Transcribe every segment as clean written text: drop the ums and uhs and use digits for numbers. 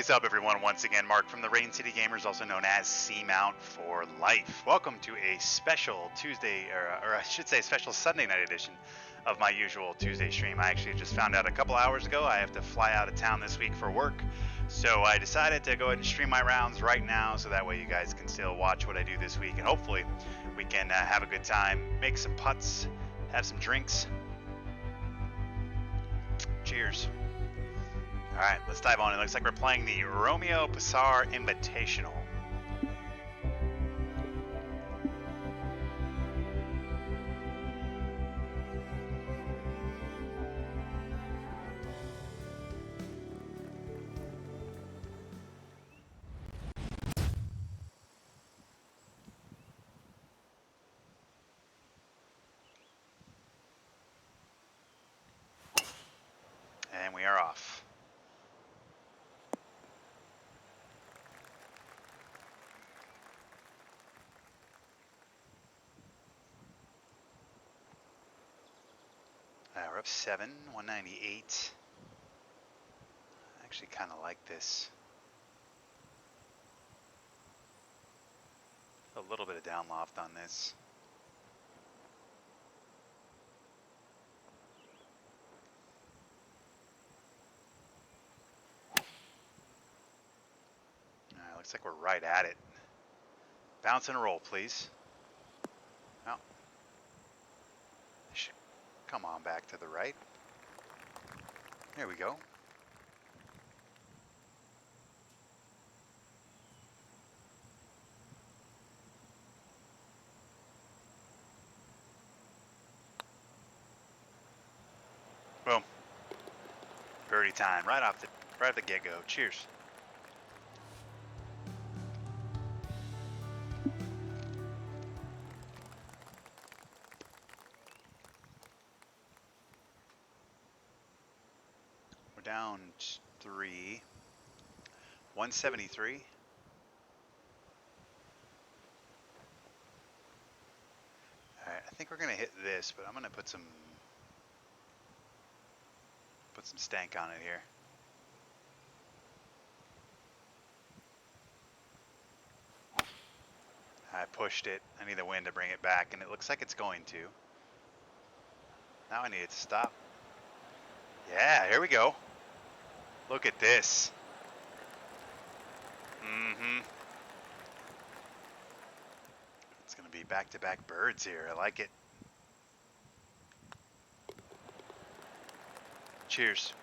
is up, everyone? Once again, Mark from the Rain City Gamers, also known as Seamount for Life. Welcome to a special Tuesday, or I should say special Sunday night edition of my usual Tuesday stream. I actually just found out a couple hours ago I have to fly out of town this week for work, so I decided to go ahead and stream my rounds right now, so that way you guys can still watch what I do this week, and hopefully we can have a good time, make some putts, have some drinks. Cheers. All right, let's dive on. It looks like we're playing the Romeo Pasar Invitational. And we are off. We're up 7, 198. I actually kind of like this. A little bit of down loft on this. Looks like we're right at it. Bounce and roll, please. Oh. Should come on back to the right. There we go. Boom. Birdie time, right at the get-go. Cheers. We're down 3, 173. All right, I think we're gonna hit this, but I'm gonna put some stank on it here. I pushed it. I need the wind to bring it back, and it looks like it's going to. Now I need it to stop. Yeah, here we go. Look at this. It's going to be back-to-back birds here. I like it. Cheers.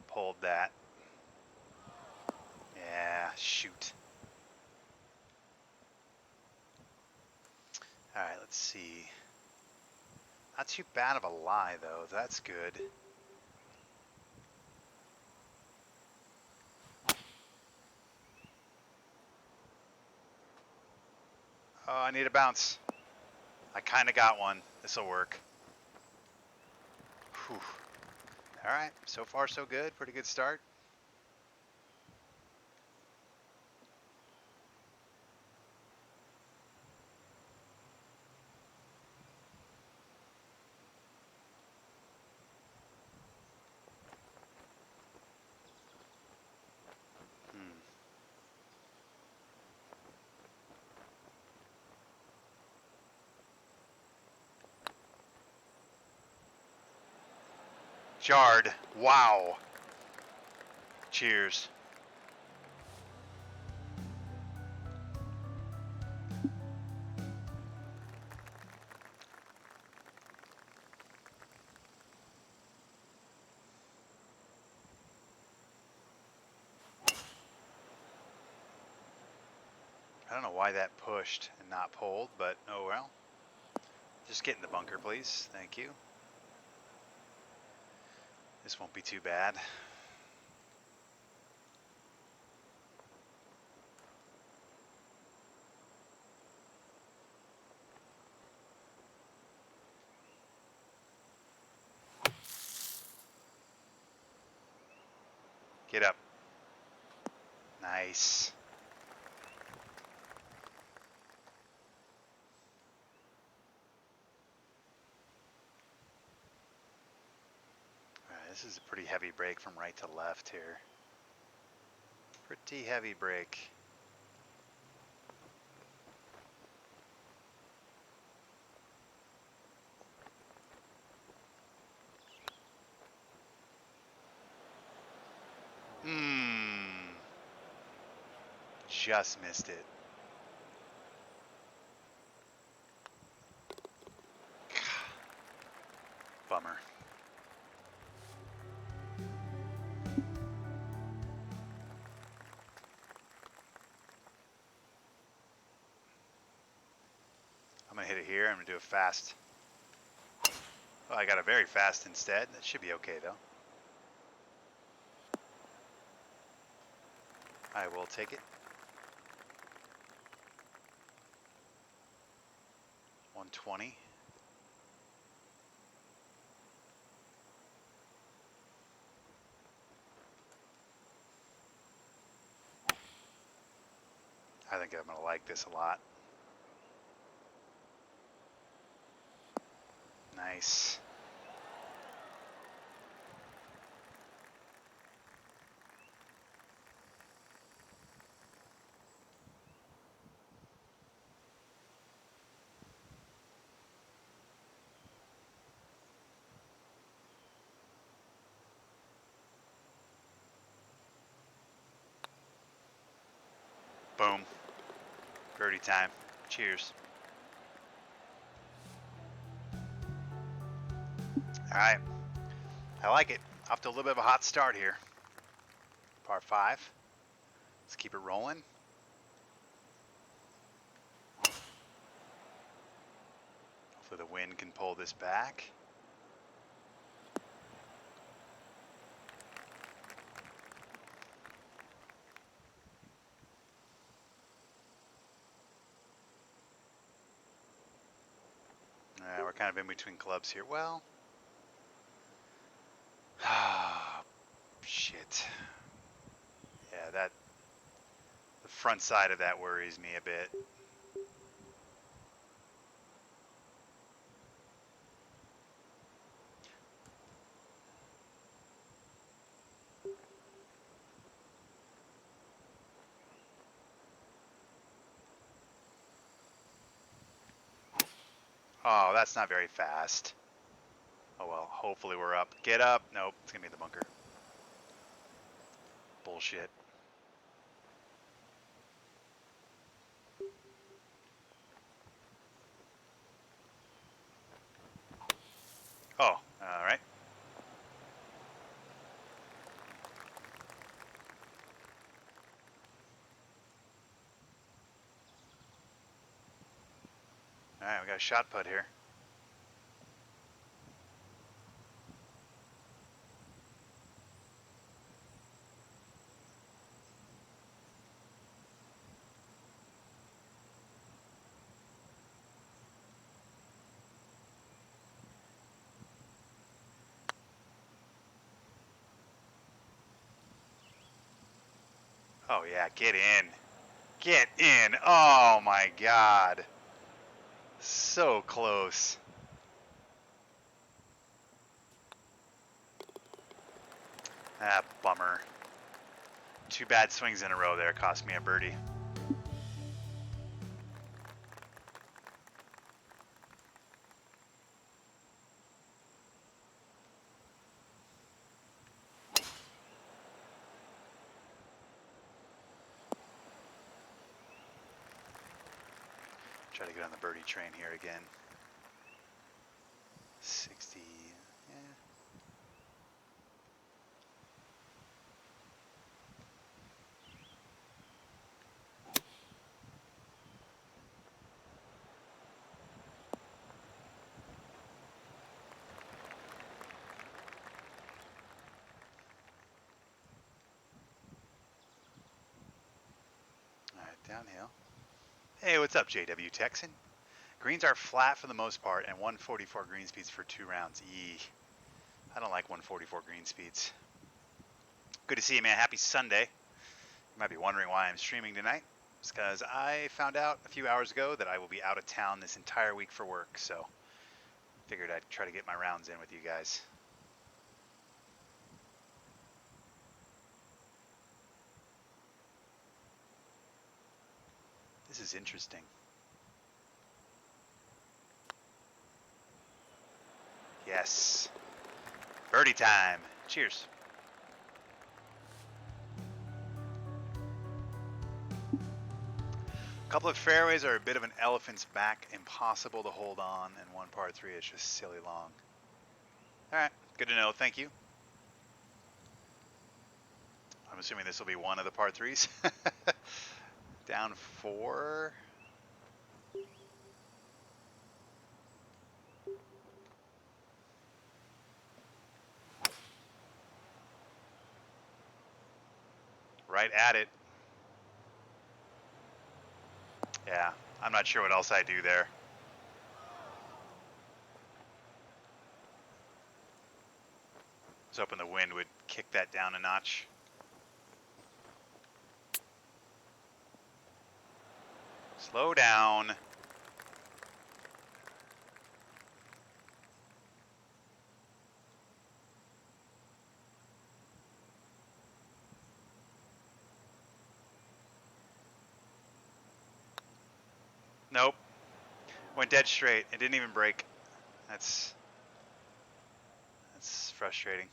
Pulled that. Yeah, shoot. All right, let's see. Not too bad of a lie, though. That's good. Oh, I need a bounce. I kind of got one. This will work. Whew. All right, so far so good. Pretty good start. Jarred. Wow. Cheers. I don't know why that pushed and not pulled, but oh well. Just get in the bunker, please. Thank you. This won't be too bad. Get up. Nice. All right, this is a pretty heavy break from right to left here. Pretty heavy break. Just missed it. Bummer. I'm gonna hit it here. I'm gonna do a fast. Well, I got a very fast instead. That should be okay though. I will take it. 120. I think I'm gonna like this a lot. Nice. Boom. Birdie time. Cheers. All right. I like it. Off to a little bit of a hot start here. Par 5. Let's keep it rolling. Hopefully the wind can pull this back. We're kind of in between clubs here. Well, shit. Yeah, the front side of that worries me a bit. Oh, that's not very fast. Oh well, hopefully we're up. Get up. Nope, it's gonna be the bunker. Bullshit. Oh, all right. All right, we got a shot put here. Oh yeah, get in. Get in. Oh my god. So close. Ah, bummer. 2 bad swings in a row there cost me a birdie. Try to get on the birdie train here again. 60. Yeah. All right, downhill. Hey, what's up, JW Texan? Greens are flat for the most part, and 144 green speeds for 2 rounds. Yee. I don't like 144 green speeds. Good to see you, man. Happy Sunday. You might be wondering why I'm streaming tonight. It's because I found out a few hours ago that I will be out of town this entire week for work, so figured I'd try to get my rounds in with you guys. This is interesting. Yes. Birdie time. Cheers. A couple of fairways are a bit of an elephant's back, impossible to hold on, and one par 3 is just silly long. All right, good to know. Thank you. I'm assuming this will be one of the par 3s. Down 4. Right at it. Yeah, I'm not sure what else I do there. I was hoping the wind would kick that down a notch. Slow down. Nope. Went dead straight. It didn't even break. That's frustrating.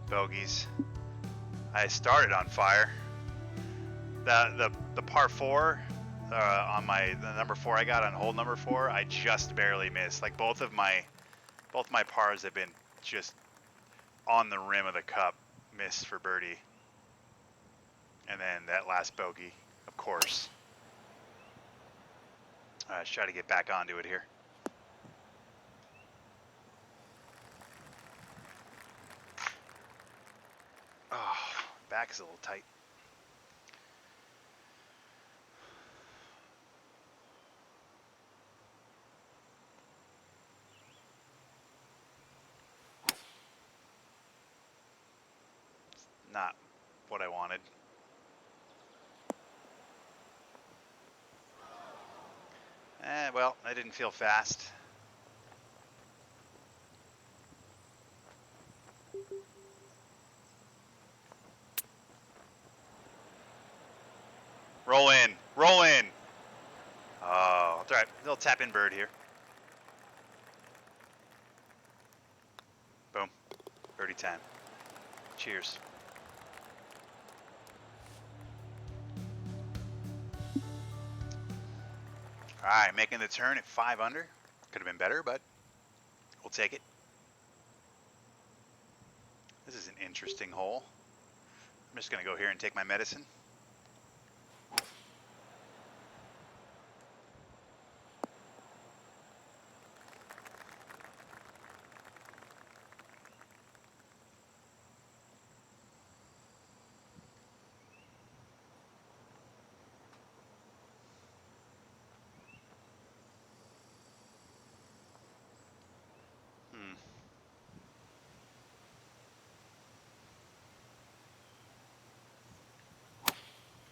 Bogeys. I started on fire. The par 4 on the number 4 I got on hole number 4, I just barely missed. Like both my pars have been just on the rim of the cup, missed for birdie. And then that last bogey, of course. Let's try to get back onto it here. Oh, back is a little tight. Not what I wanted. Well, I didn't feel fast. Roll in. Roll in. Oh, that's all right. Little tap in bird here. Boom. Birdie time. Cheers. All right, making the turn at 5 under. Could have been better, but we'll take it. This is an interesting hole. I'm just going to go here and take my medicine.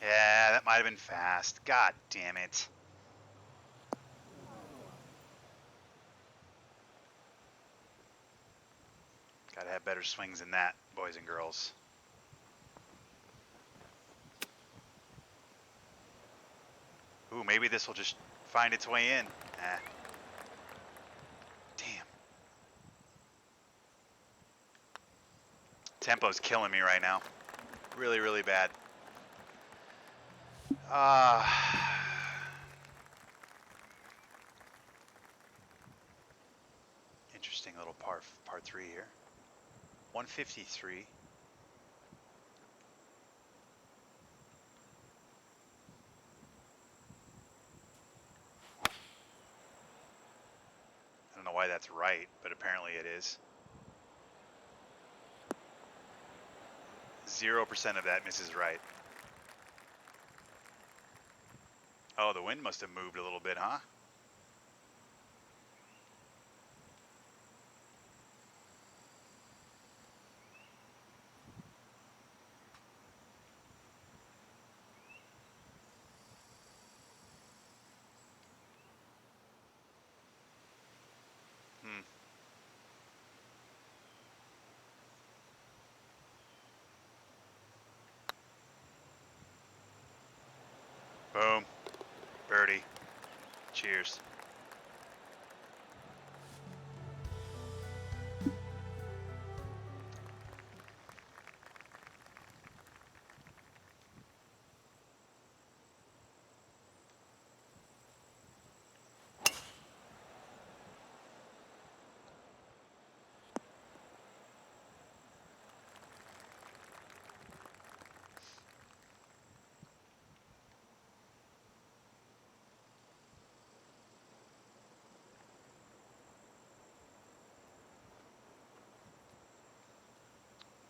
Yeah, that might have been fast. God damn it. Gotta have better swings than that, boys and girls. Ooh, maybe this will just find its way in. Damn. Tempo's killing me right now. Really, really bad. Interesting little par 3 here. 153. I don't know why that's right, but apparently it is. 0% of that misses right. Oh, the wind must have moved a little bit, huh? Cheers.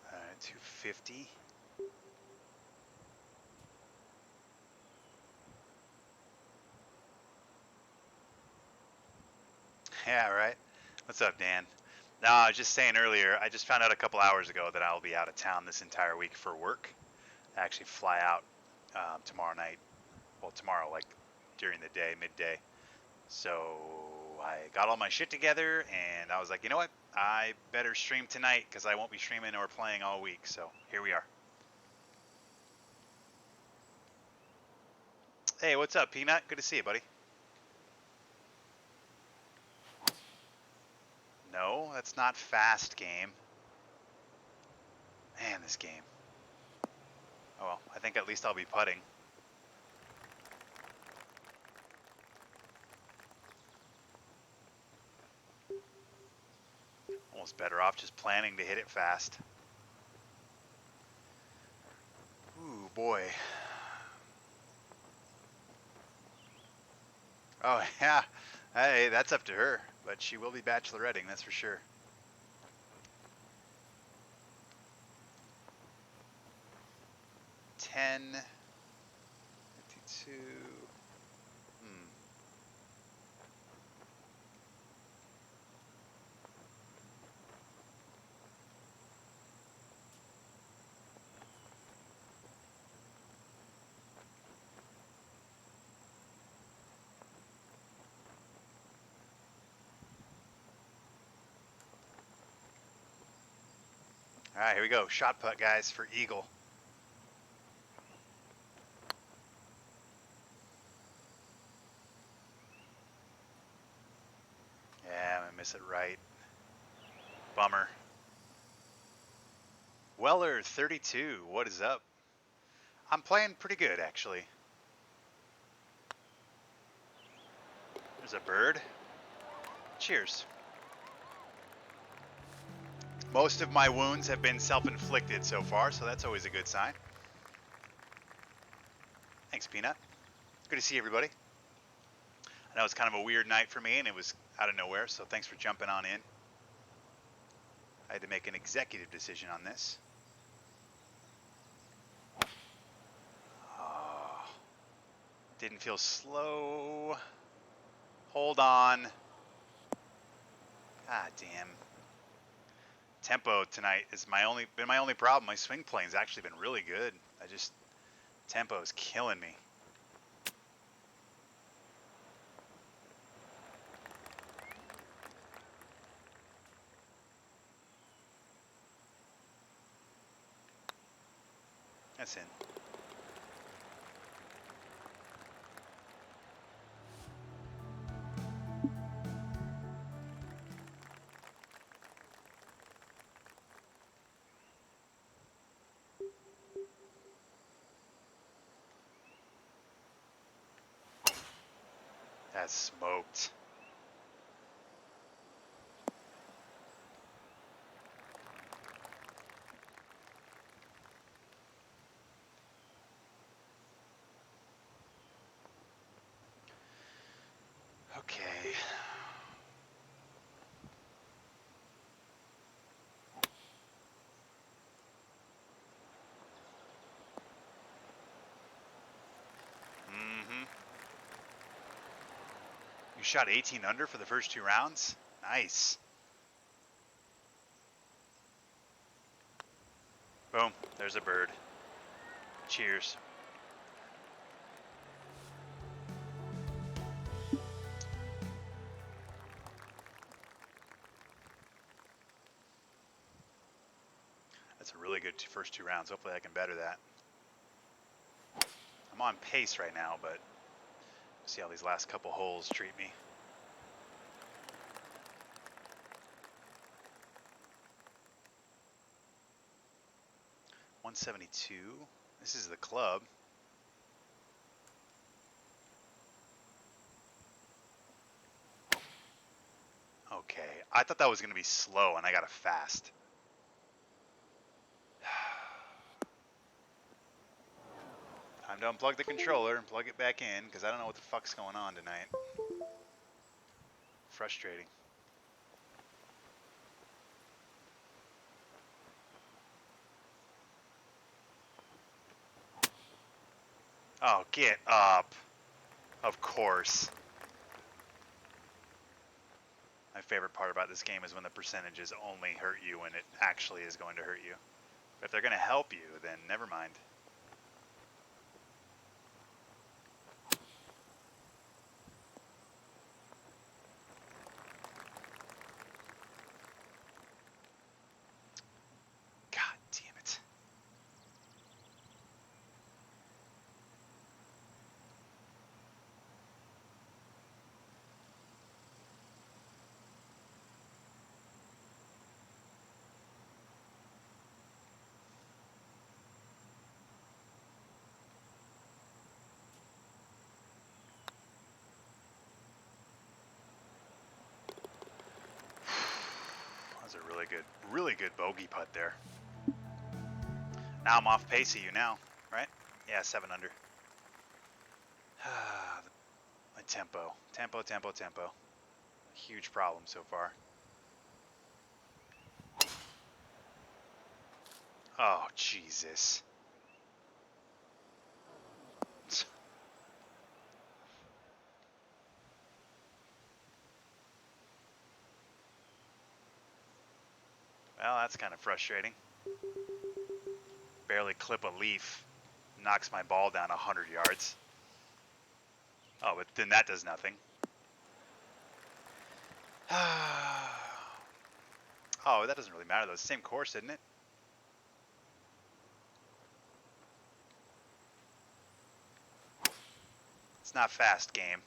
All right, 250. Yeah, right. What's up, Dan? No, I was just saying earlier, I just found out a couple hours ago that I'll be out of town this entire week for work. I actually fly out tomorrow night. Well, tomorrow, like during the day, midday. So I got all my shit together and I was like, you know what? I better stream tonight because I won't be streaming or playing all week. So here we are. Hey, what's up, Peanut? Good to see you, buddy. No, that's not fast game. Man, this game. Oh well, I think at least I'll be putting. Almost better off just planning to hit it fast. Ooh, boy. Oh, yeah. Hey, that's up to her. But she will be bacheloretting, that's for sure. 10, 52. All right, here we go. Shot putt, guys, for Eagle. Yeah, I'm going to miss it right. Bummer. Weller, 32. What is up? I'm playing pretty good, actually. There's a bird. Cheers. Most of my wounds have been self-inflicted so far, so that's always a good sign. Thanks, Peanut. Good to see everybody. I know it's kind of a weird night for me, and it was out of nowhere, so thanks for jumping on in. I had to make an executive decision on this. Oh, didn't feel slow. Hold on. God damn. Tempo tonight is been my only problem. My swing playing's actually been really good. Tempo is killing me. That's in. That's smoked. Okay. You shot 18 under for the first 2 rounds? Nice. Boom. There's a bird. Cheers. That's a really good first 2 rounds. Hopefully I can better that. I'm on pace right now, but See how these last couple holes treat me. .172. This is the club. Okay, I thought that was going to be slow, and I got a fast. Time to unplug the controller and plug it back in, because I don't know what the fuck's going on tonight. Frustrating. Oh, get up. Of course. My favorite part about this game is when the percentages only hurt you when it actually is going to hurt you. But if they're going to help you, then never mind. God damn it. That was a really good bogey putt there. Now I'm off pace of you now, right? Yeah, 7 under. My tempo. Tempo. Huge problem so far. Oh, Jesus. Well, that's kind of frustrating. Barely clip a leaf. Knocks my ball down 100 yards. Oh, but then that does nothing. Oh, that doesn't really matter though. It's the same course, isn't it? It's not fast, game.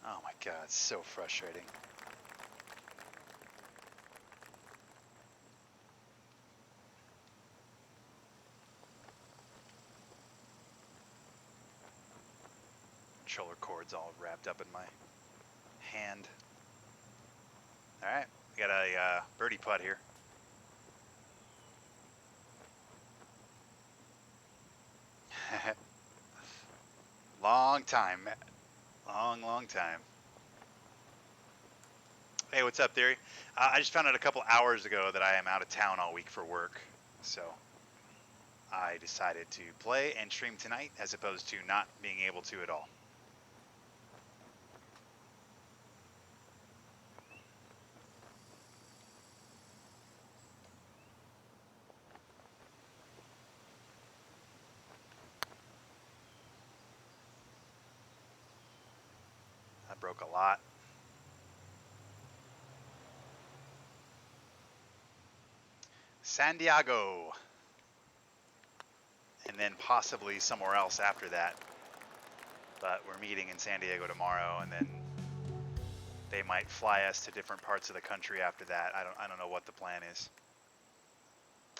Oh my god, it's so frustrating. Controller cord's all wrapped up in my hand. Alright, we got a birdie putt here. Long time. Long time. Hey, what's up, Theory? I just found out a couple hours ago that I am out of town all week for work. So I decided to play and stream tonight as opposed to not being able to at all. I broke a lot. San Diego. And then possibly somewhere else after that. But we're meeting in San Diego tomorrow, and then they might fly us to different parts of the country after that. I don't know what the plan is.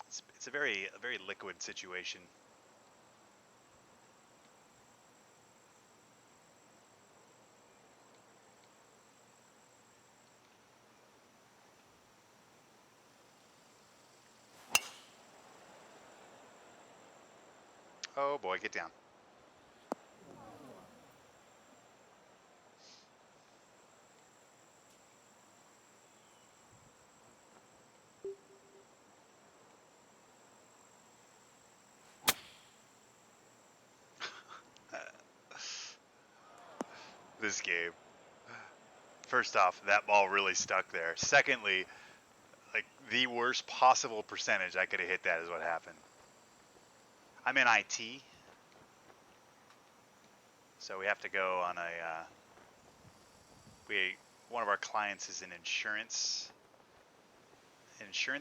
It's a very liquid situation. Oh boy, get down. This game. First off, that ball really stuck there. Secondly, like the worst possible percentage I could have hit that is what happened. I'm in IT, so we have to go on a. One of our clients is an insurance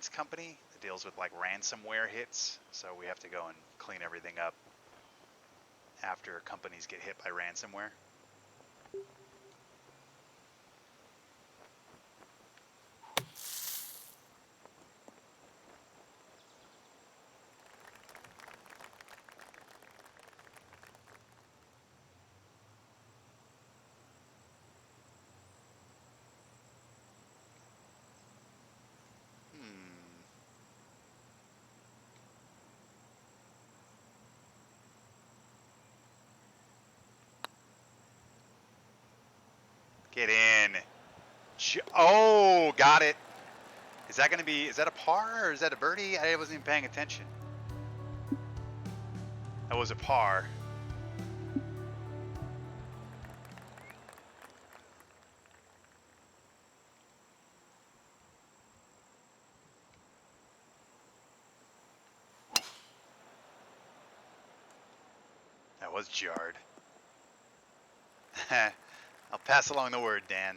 company that deals with like ransomware hits, so we have to go and clean everything up. after companies get hit by ransomware. Get in. Oh, got it. Is that going to be, is that a par or is that a birdie? I wasn't even paying attention. That was a par. That was jarred. I'll pass along the word, Dan.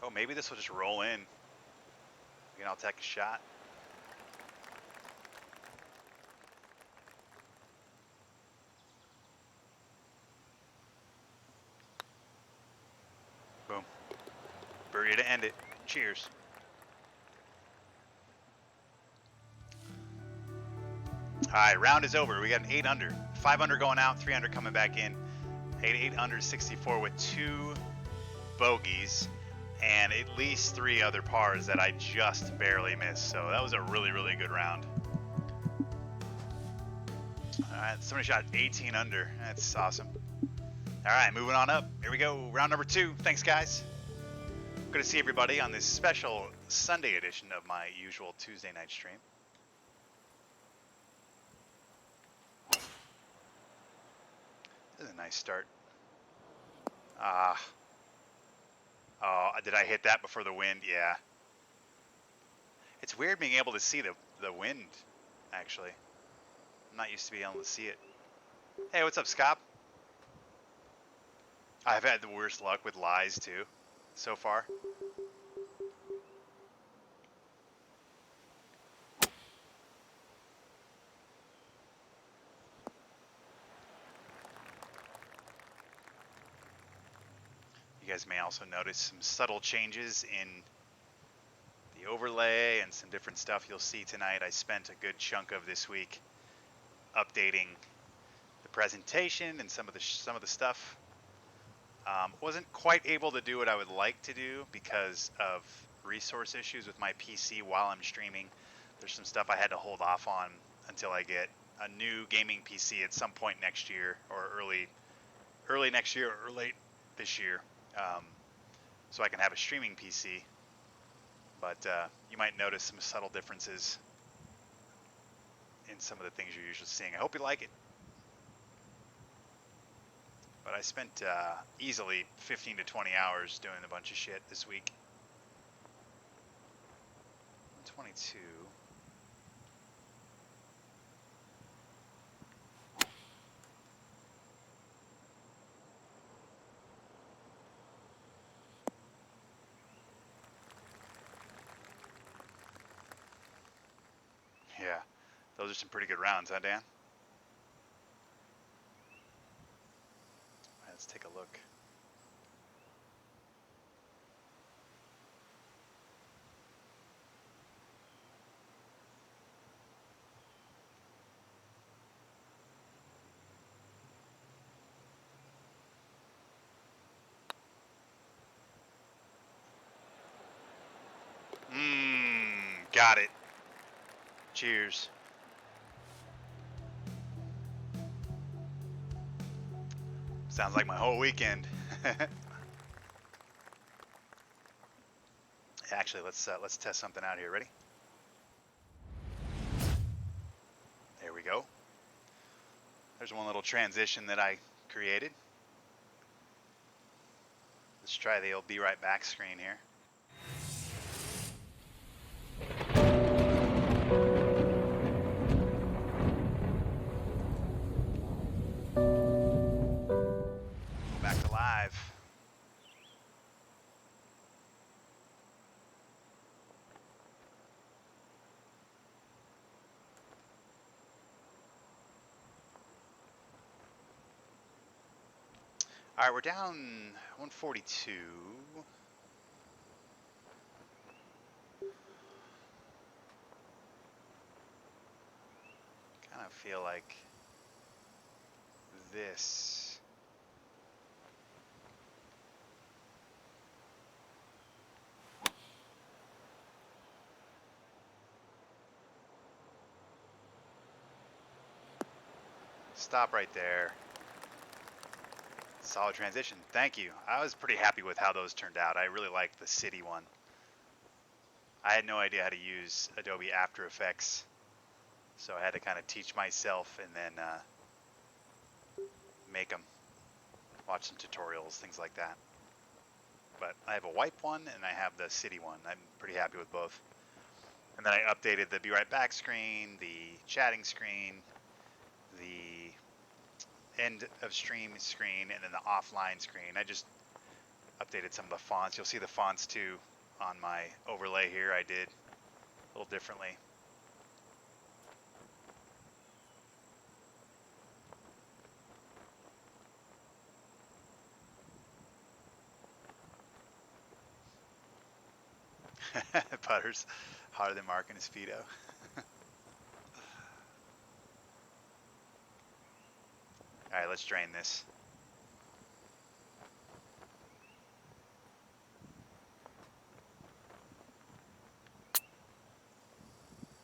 Oh, maybe this will just roll in. Again, I'll take a shot. Boom. Birdie to end it. Cheers. All right, round is over. We got an 8 under. 5 under going out, 3 under coming back in. 8 under 64 with 2 bogeys and at least 3 other pars that I just barely missed. So that was a really, really good round. All right, somebody shot 18 under. That's awesome. All right, moving on up. Here we go. Round number 2. Thanks, guys. Good to see everybody on this special Sunday edition of my usual Tuesday night stream. This is a nice start. Oh, did I hit that before the wind? Yeah. It's weird being able to see the wind, actually. I'm not used to being able to see it. Hey, what's up, Scott? I've had the worst luck with lies, too, so far. You guys may also notice some subtle changes in the overlay and some different stuff you'll see tonight. I spent a good chunk of this week updating the presentation and some of the stuff. Wasn't quite able to do what I would like to do because of resource issues with my PC while I'm streaming. There's some stuff I had to hold off on until I get a new gaming PC at some point next year, or early next year or late this year, so I can have a streaming PC. But you might notice some subtle differences in some of the things you're usually seeing. I hope you like it. But I spent easily 15 to 20 hours doing a bunch of shit this week. 22. Yeah, those are some pretty good rounds, huh, Dan? Let's take a look. Got it. Cheers. Sounds like my whole weekend. Actually, let's test something out here. Ready? There we go. There's one little transition that I created. Let's try the old Be Right Back screen here. 5. All right, we're down 142. Kind of feel like this. Stop right there. Solid transition. Thank you. I was pretty happy with how those turned out. I really liked the city one. I had no idea how to use Adobe After Effects, so I had to kind of teach myself and then make them. Watch some tutorials, things like that. But I have a wipe one and I have the city one. I'm pretty happy with both. And then I updated the Be Right Back screen, the chatting screen, the end of stream screen, and then the offline screen. I just updated some of the fonts. You'll see the fonts too on my overlay here. I did a little differently. Putter's hotter than Mark in his Speedo. All right, let's drain this.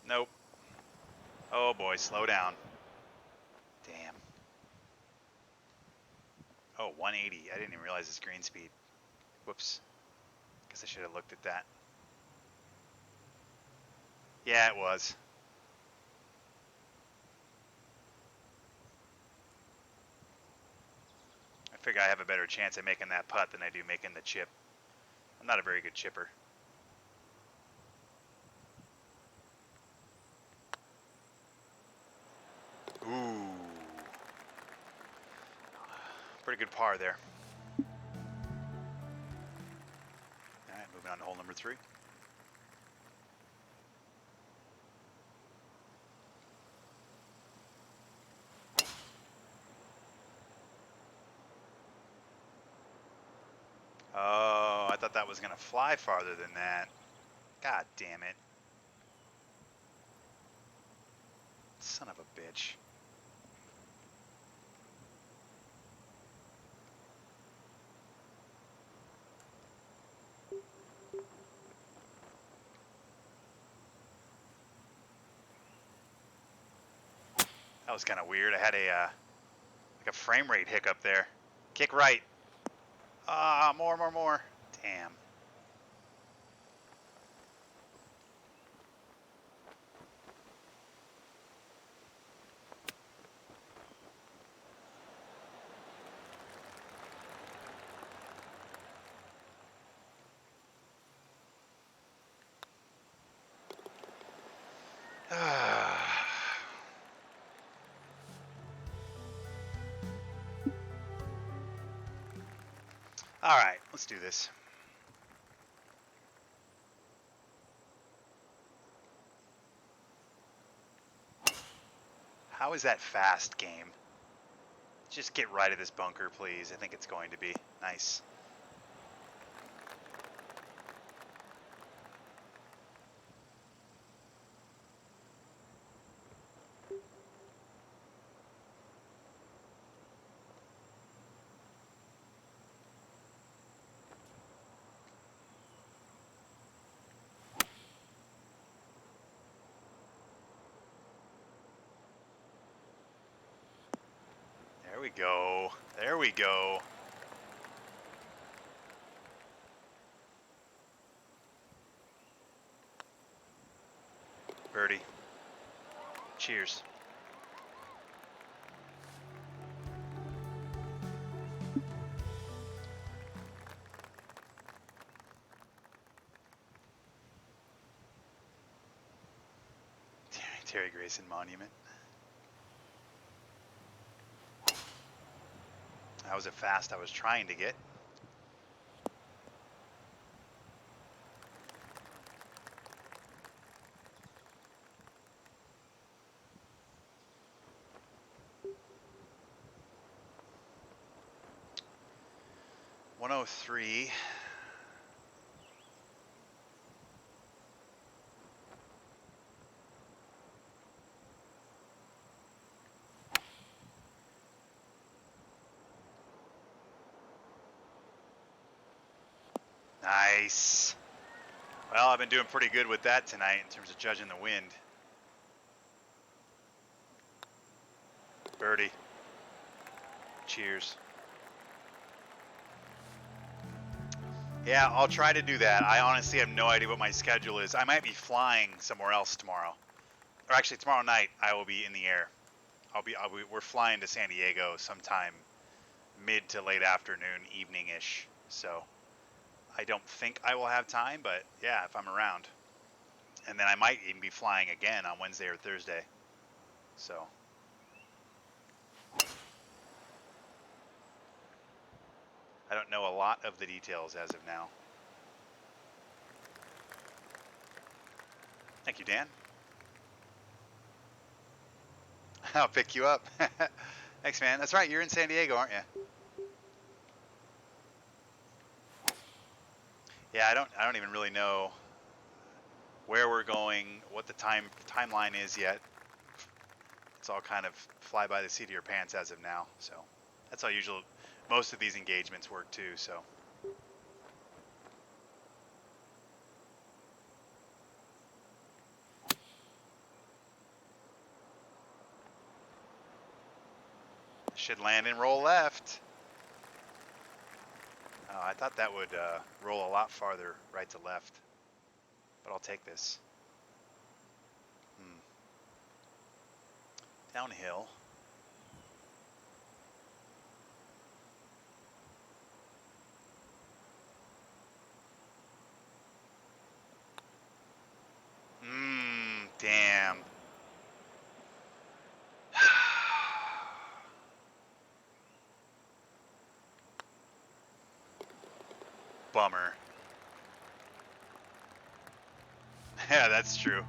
Nope. Oh boy, slow down. Damn. Oh, 180. I didn't even realize it's green speed. Whoops. Guess I should have looked at that. Yeah, it was. I figure I have a better chance at making that putt than I do making the chip. I'm not a very good chipper. Ooh. Pretty good par there. All right, moving on to hole number 3. Oh, I thought that was going to fly farther than that. God damn it. Son of a bitch. That was kind of weird. I had like a frame rate hiccup there. Kick right. Ah, more. Damn. All right, let's do this. How is that fast, game? Just get right of this bunker, please. I think it's going to be. Nice. There we go. There we go. Birdie. Cheers. Terry Grayson Monument. That was a fast I was trying to get. 103. Nice. Well, I've been doing pretty good with that tonight in terms of judging the wind. Birdie. Cheers. Yeah, I'll try to do that. I honestly have no idea what my schedule is. I might be flying somewhere else tomorrow. Or actually, tomorrow night I will be in the air. We're flying to San Diego sometime mid to late afternoon, evening-ish. So I don't think I will have time, but yeah, if I'm around. And then I might even be flying again on Wednesday or Thursday. So I don't know a lot of the details as of now. Thank you, Dan. I'll pick you up. Thanks, man. That's right. You're in San Diego, aren't you? Yeah, I don't even really know where we're going, what the timeline is yet. It's all kind of fly by the seat of your pants as of now. So that's how most of these engagements work too. So should land and roll left. Oh, I thought that would roll a lot farther right to left, but I'll take this. Downhill. Damn. Bummer. Yeah, that's true.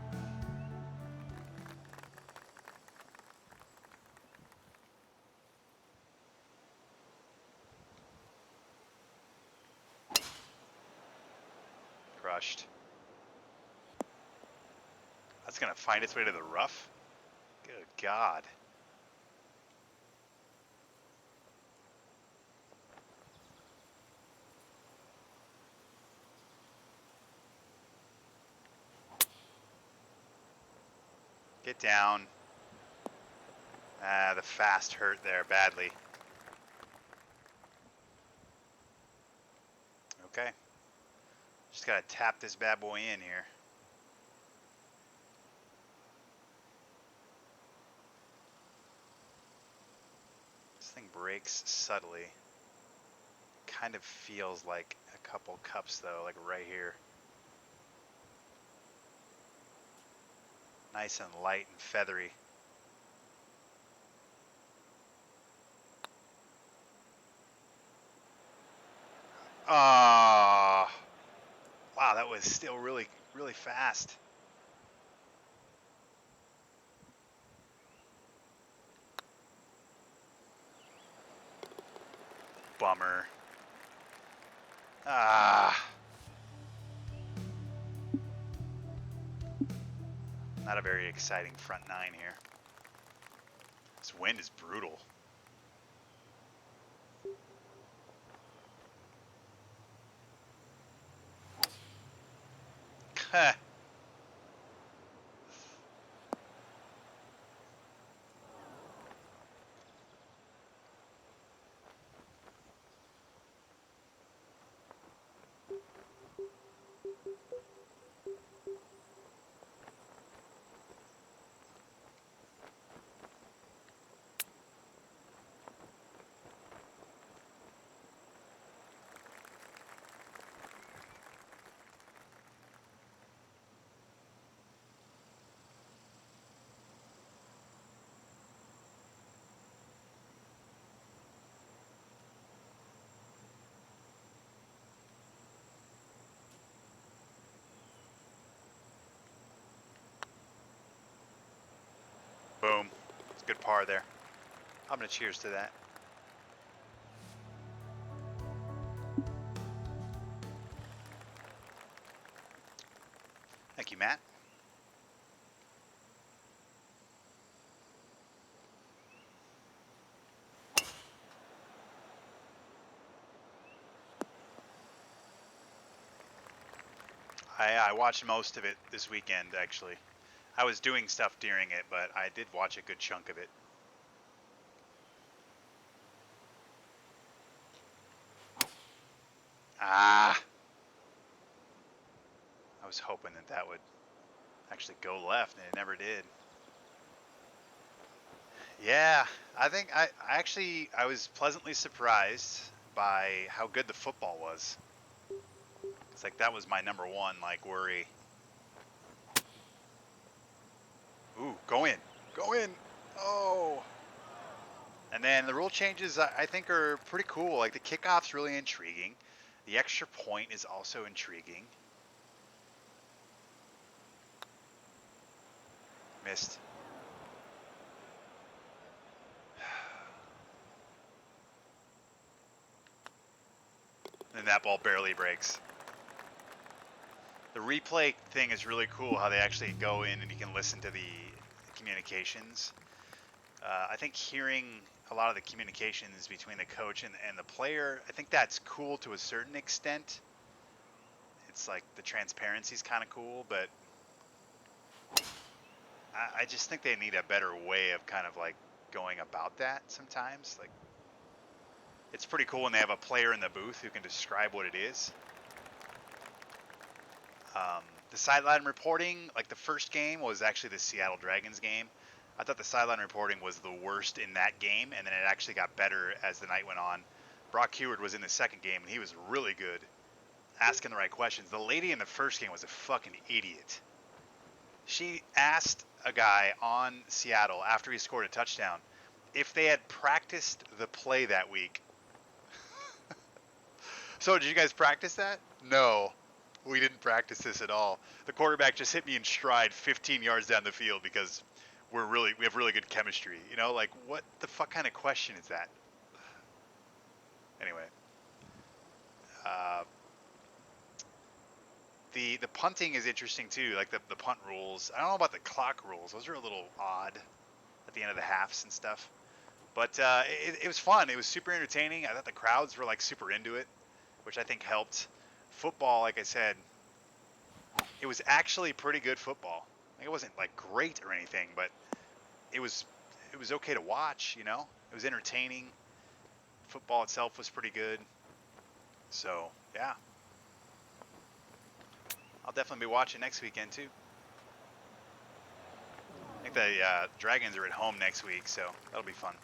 Crushed. That's gonna find its way to the rough? Good God. Get down. The fast hurt there badly. Okay. Just gotta tap this bad boy in here. This thing breaks subtly. Kind of feels like a couple cups though, like right here. Nice and light and feathery. Ah, wow, that was still really, really fast. Bummer. Ah. Not a very exciting front nine here. This wind is brutal. Heh. Boom. It's a good par there. I'm gonna cheers to that. Thank you, Matt. I watched most of it this weekend, actually. I was doing stuff during it, but I did watch a good chunk of it. Ah! I was hoping that that would actually go left, and it never did. Yeah, I think I was pleasantly surprised by how good the football was. It's like that was my number one like worry. Ooh, go in. Go in. Oh. And then the rule changes I think are pretty cool. Like the kickoff's really intriguing. The extra point is also intriguing. Missed. And that ball barely breaks. The replay thing is really cool how they actually go in and you can listen to the communications. I think hearing a lot of the communications between the coach and the player, I think that's cool to a certain extent. It's like the transparency is kind of cool, but I just think they need a better way of kind of like going about that sometimes. Like, it's pretty cool when they have a player in the booth who can describe what it is. The sideline reporting, like the first game was actually the Seattle Dragons game. I thought the sideline reporting was the worst in that game, and then it actually got better as the night went on. Brock Heward was in the second game, and he was really good, asking the right questions. The lady in the first game was a fucking idiot. She asked a guy on Seattle after he scored a touchdown if they had practiced the play that week. So, did you guys practice that? No. We didn't practice this at all. The quarterback just hit me in stride 15 yards down the field because we have really good chemistry. You know, like what the fuck kind of question is that? Anyway, the punting is interesting too. Like the punt rules. I don't know about the clock rules. Those are a little odd at the end of the halves and stuff. But it was fun. It was super entertaining. I thought the crowds were like super into it, which I think helped. Football, like I said, it was actually pretty good football. Like, it wasn't like great or anything, but it was okay to watch. You know, it was entertaining. Football itself was pretty good. So yeah, I'll definitely be watching next weekend too. I think the Dragons are at home next week, so that'll be fun.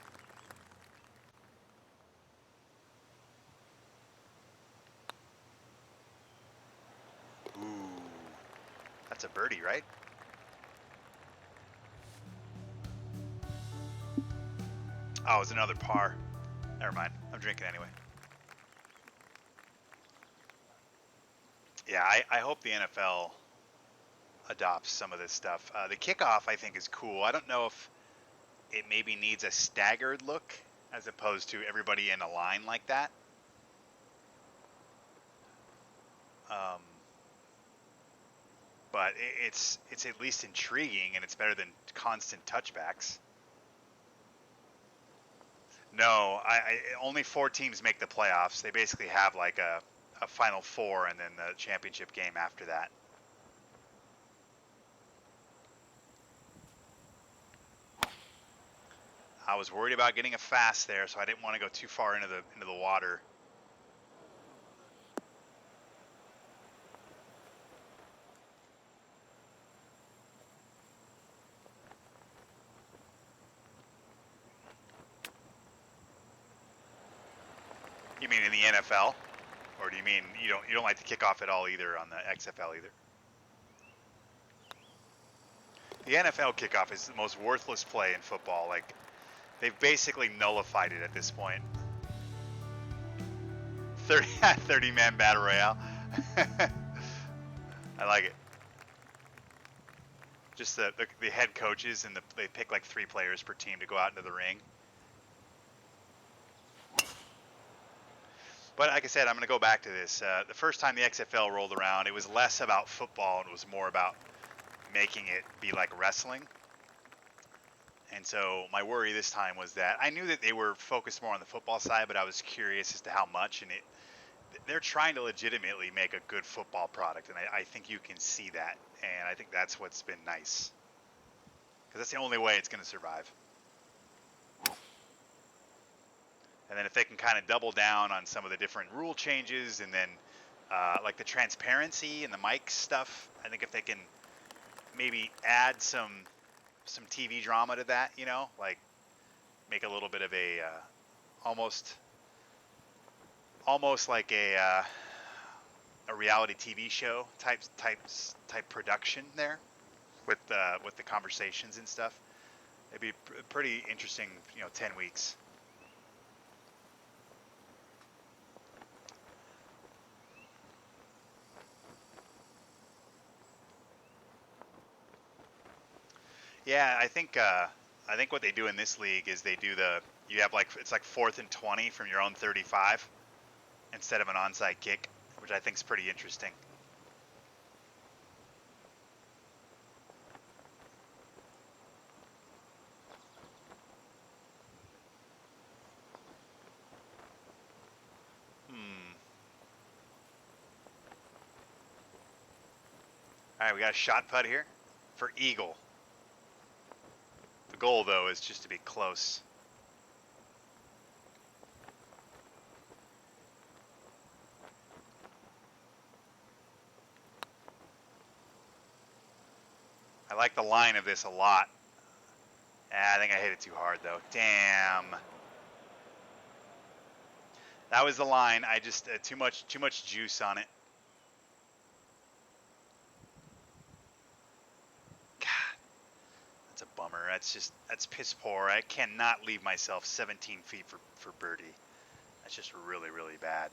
Ooh, that's a birdie, right? Oh, it's another par. Never mind. I'm drinking anyway. Yeah, I hope the NFL adopts some of this stuff. The kickoff, I think, is cool. I don't know if it maybe needs a staggered look as opposed to everybody in a line like that. But it's at least intriguing, and it's better than constant touchbacks. No, only 4 teams make the playoffs. They basically have like a Final Four and then the championship game after that. I was worried about getting a fast there, so I didn't want to go too far into the water. You mean in the NFL, or do you mean you don't like the kickoff at all either on the XFL either? The NFL kickoff is the most worthless play in football. Like, they've basically nullified it at this point. 30-man battle royale. I like it. Just the head coaches and they pick like 3 players per team to go out into the ring. But like I said, I'm going to go back to this. The first time the XFL rolled around, it was less about football and it was more about making it be like wrestling. And so my worry this time was that I knew that they were focused more on the football side, but I was curious as to how much. And they're trying to legitimately make a good football product, and I think you can see that. And I think that's what's been nice, because that's the only way it's going to survive. And then if they can kind of double down on some of the different rule changes, and then like the transparency and the mic stuff, I think if they can maybe add some TV drama to that, you know, like make a little bit of a almost like a reality TV show type production there with the conversations and stuff. It'd be pretty interesting, 10 weeks. Yeah, I think what they do in this league is they do you have it's like 4th and 20 from your own 35 instead of an onside kick, which I think is pretty interesting. All right, we got a shot putt here for eagle. The goal, though, is just to be close. I like the line of this a lot. I think I hit it too hard, though. Damn. That was the line. I just too much juice on it. God, that's a bummer. That's piss poor. I cannot leave myself 17 feet for birdie. That's just really, really bad.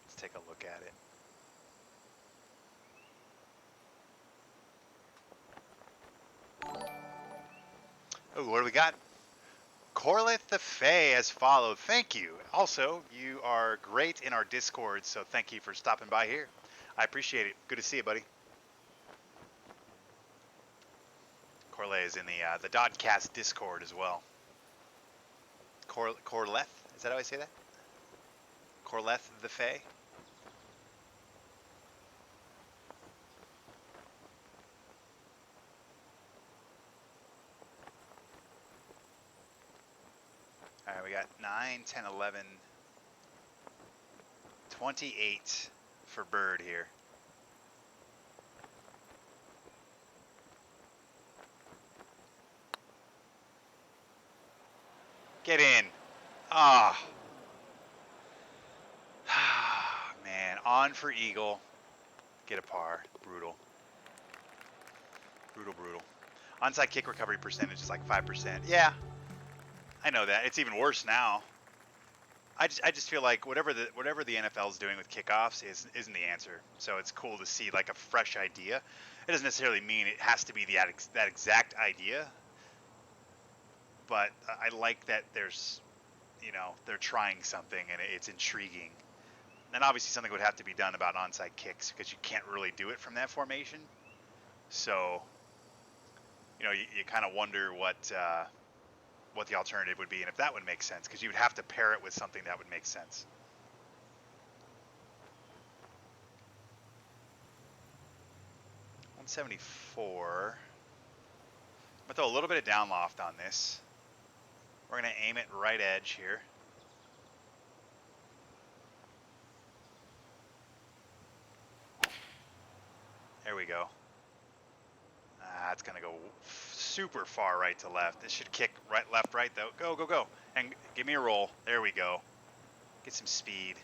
Let's take a look at it. Oh, what do we got? Corleth the Fae has followed. Thank you. Also, you are great in our Discord, so thank you for stopping by here. I appreciate it. Good to see you, buddy. Corleth is in the Dodcast Discord as well. Corleth? Is that how I say that? Corleth the Fae? All right, we got 9, 10, 11, 28 for bird here. Get in. Ah. Oh. Man, on for eagle. Get a par. Brutal. Brutal. Onside kick recovery percentage is like 5%. Yeah, I know that. It's even worse now. I just feel like whatever the NFL is doing with kickoffs isn't the answer. So it's cool to see like a fresh idea. It doesn't necessarily mean it has to be that exact idea, but I like that there's, they're trying something and it's intriguing. And obviously something would have to be done about onside kicks because you can't really do it from that formation. So, you kind of wonder what the alternative would be and if that would make sense, because you would have to pair it with something that would make sense. $174. I'm gonna throw a little bit of down loft on this. We're gonna aim it right edge here. There we go. It's gonna go super far right to left. This should kick right, left, right though. Go. And give me a roll. There we go. Get some speed.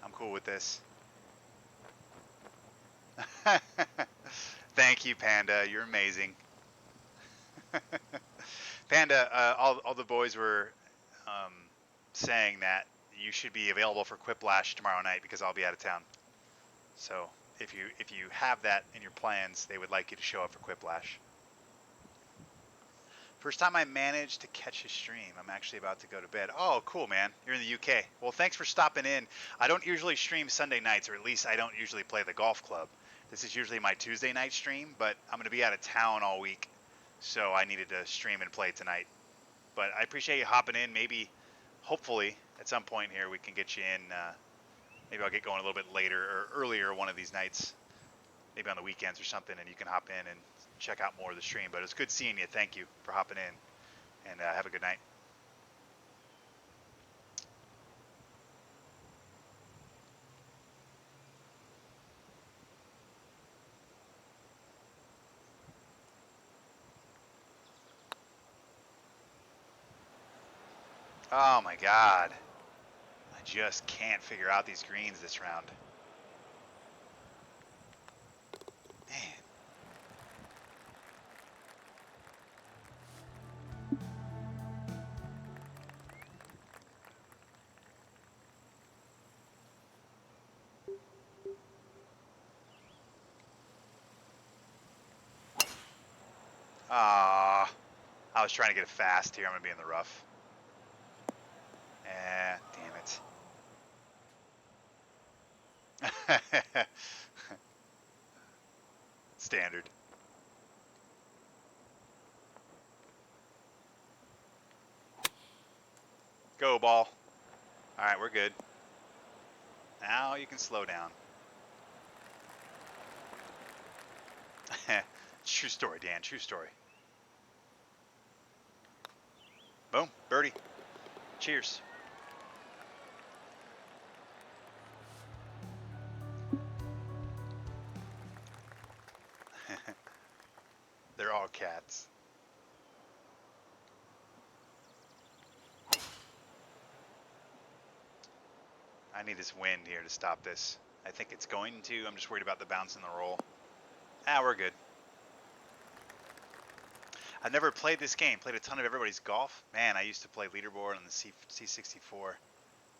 I'm cool with this. Thank you, Panda. You're amazing. Panda, all the boys were saying that you should be available for Quiplash tomorrow night because I'll be out of town. So if you have that in your plans, they would like you to show up for Quiplash. First time I managed to catch a stream. I'm actually about to go to bed. Oh, cool, man. You're in the UK. Well, thanks for stopping in. I don't usually stream Sunday nights, or at least I don't usually play the golf club. This is usually my Tuesday night stream, but I'm going to be out of town all week, so I needed to stream and play tonight. But I appreciate you hopping in. Maybe, hopefully, at some point here, we can get you in. Maybe I'll get going a little bit later or earlier one of these nights, maybe on the weekends or something, and you can hop in and check out more of the stream. But it's good seeing you. Thank you for hopping in, and have a good night. Oh my God. I just can't figure out these greens this round. Man. Ah, I was trying to get it fast here. I'm going to be in the rough. Damn it. Standard. Go, ball. All right, we're good. Now you can slow down. True story, Dan. True story. Boom. Birdie. Cheers. They're all cats. I need this wind here to stop this. I think it's going to. I'm just worried about the bounce and the roll. Ah, we're good. I've never played this game. Played a ton of everybody's golf. Man, I used to play leaderboard on the C64.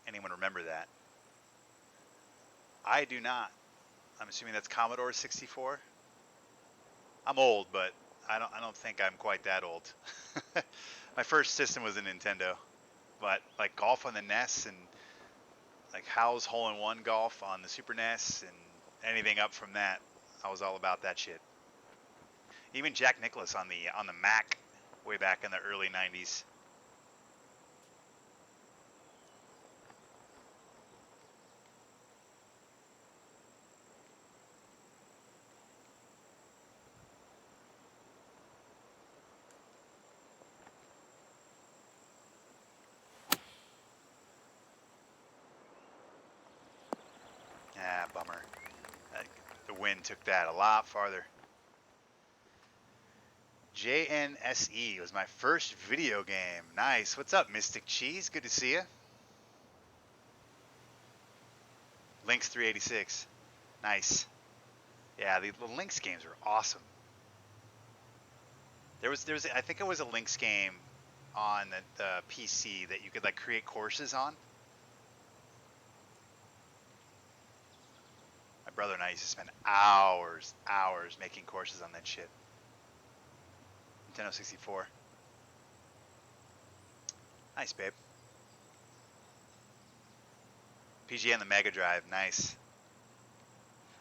Anyone remember that? I do not. I'm assuming that's Commodore 64. I'm old, but I don't think I'm quite that old. My first system was a Nintendo, but like golf on the NES and like Howe's hole-in-one golf on the Super NES and anything up from that, I was all about that shit. Even Jack Nicklaus on the Mac way back in the early 90s. Ah, bummer. The wind took that a lot farther. JNSE was my first video game. Nice. What's up, Mystic Cheese? Good to see you. Lynx 386. Nice. Yeah, the Lynx games are awesome. There was I think it was a Lynx game on the PC that you could like create courses on. My brother and I used to spend hours making courses on that shit. Nintendo 64. Nice, babe. PGA and the Mega Drive, nice.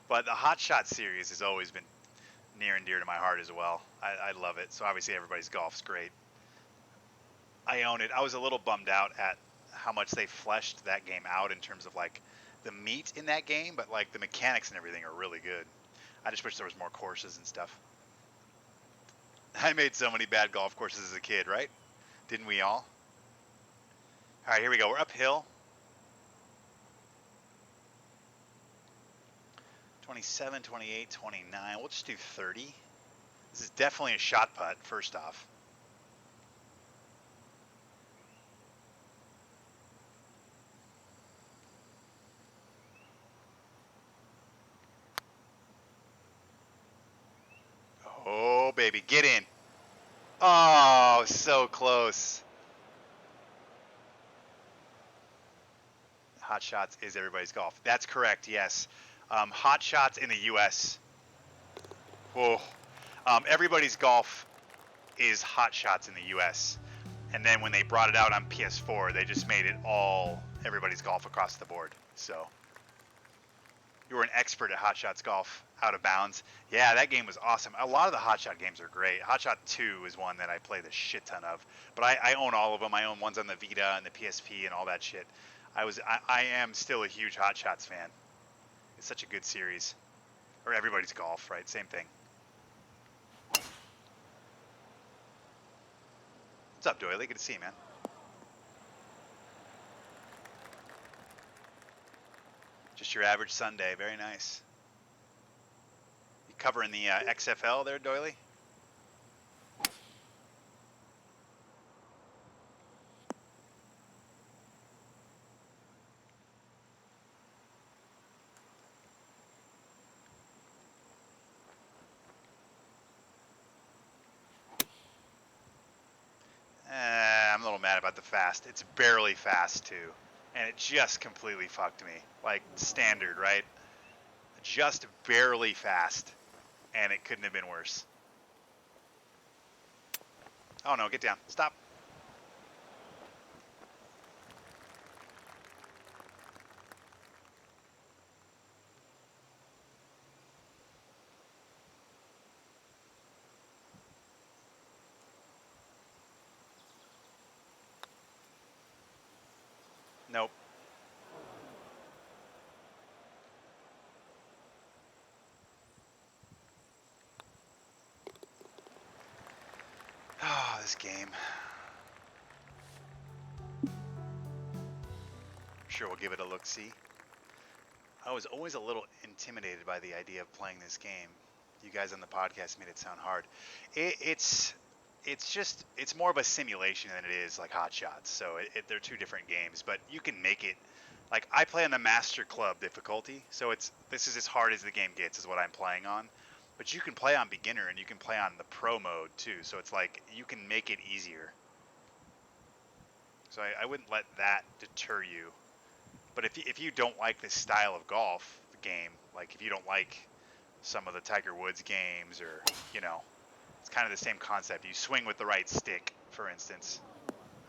But the Hot Shot series has always been near and dear to my heart as well. I love it. So obviously everybody's golf's great. I own it. I was a little bummed out at how much they fleshed that game out in terms of like the meat in that game, but like the mechanics and everything are really good. I just wish there was more courses and stuff. I made so many bad golf courses as a kid, right? Didn't we all? All right, here we go. We're uphill. 27, 28, 29. We'll just do 30. This is definitely a shot putt, first off. Oh, baby, get in. Oh, so close. Hot Shots is everybody's golf. That's correct, yes. Hot Shots in the U.S. Whoa. Everybody's golf is Hot Shots in the US. And then when they brought it out on PS4, they just made it all everybody's golf across the board. So you were an expert at Hot Shots Golf Out of Bounds. Yeah, that game was awesome. A lot of the Hot Shot games are great. Hot Shot 2 is one that I played a shit ton of. But I own all of them. I own ones on the Vita and the PSP and all that shit. I am still a huge Hot Shots fan. It's such a good series. Or Everybody's Golf, right? Same thing. What's up, Doily? Good to see you, man. Just your average Sunday. Very nice. You covering the XFL there, Doily? I'm a little mad about the fast. It's barely fast, too. And it just completely fucked me. Like, standard, right? Just barely fast. And it couldn't have been worse. Oh, no, get down. Stop. Nope. Oh, this game. I'm sure we'll give it a look-see. I was always a little intimidated by the idea of playing this game. You guys on the podcast made it sound hard. It's more of a simulation than it is like Hot Shots. So they're two different games, but you can make it. Like I play on the Master Club difficulty, so this is as hard as the game gets, is what I'm playing on. But you can play on beginner and you can play on the pro mode too. So it's like you can make it easier. So I wouldn't let that deter you. But if you don't like this style of golf game, like if you don't like some of the Tiger Woods games, or it's kind of the same concept. You swing with the right stick, for instance.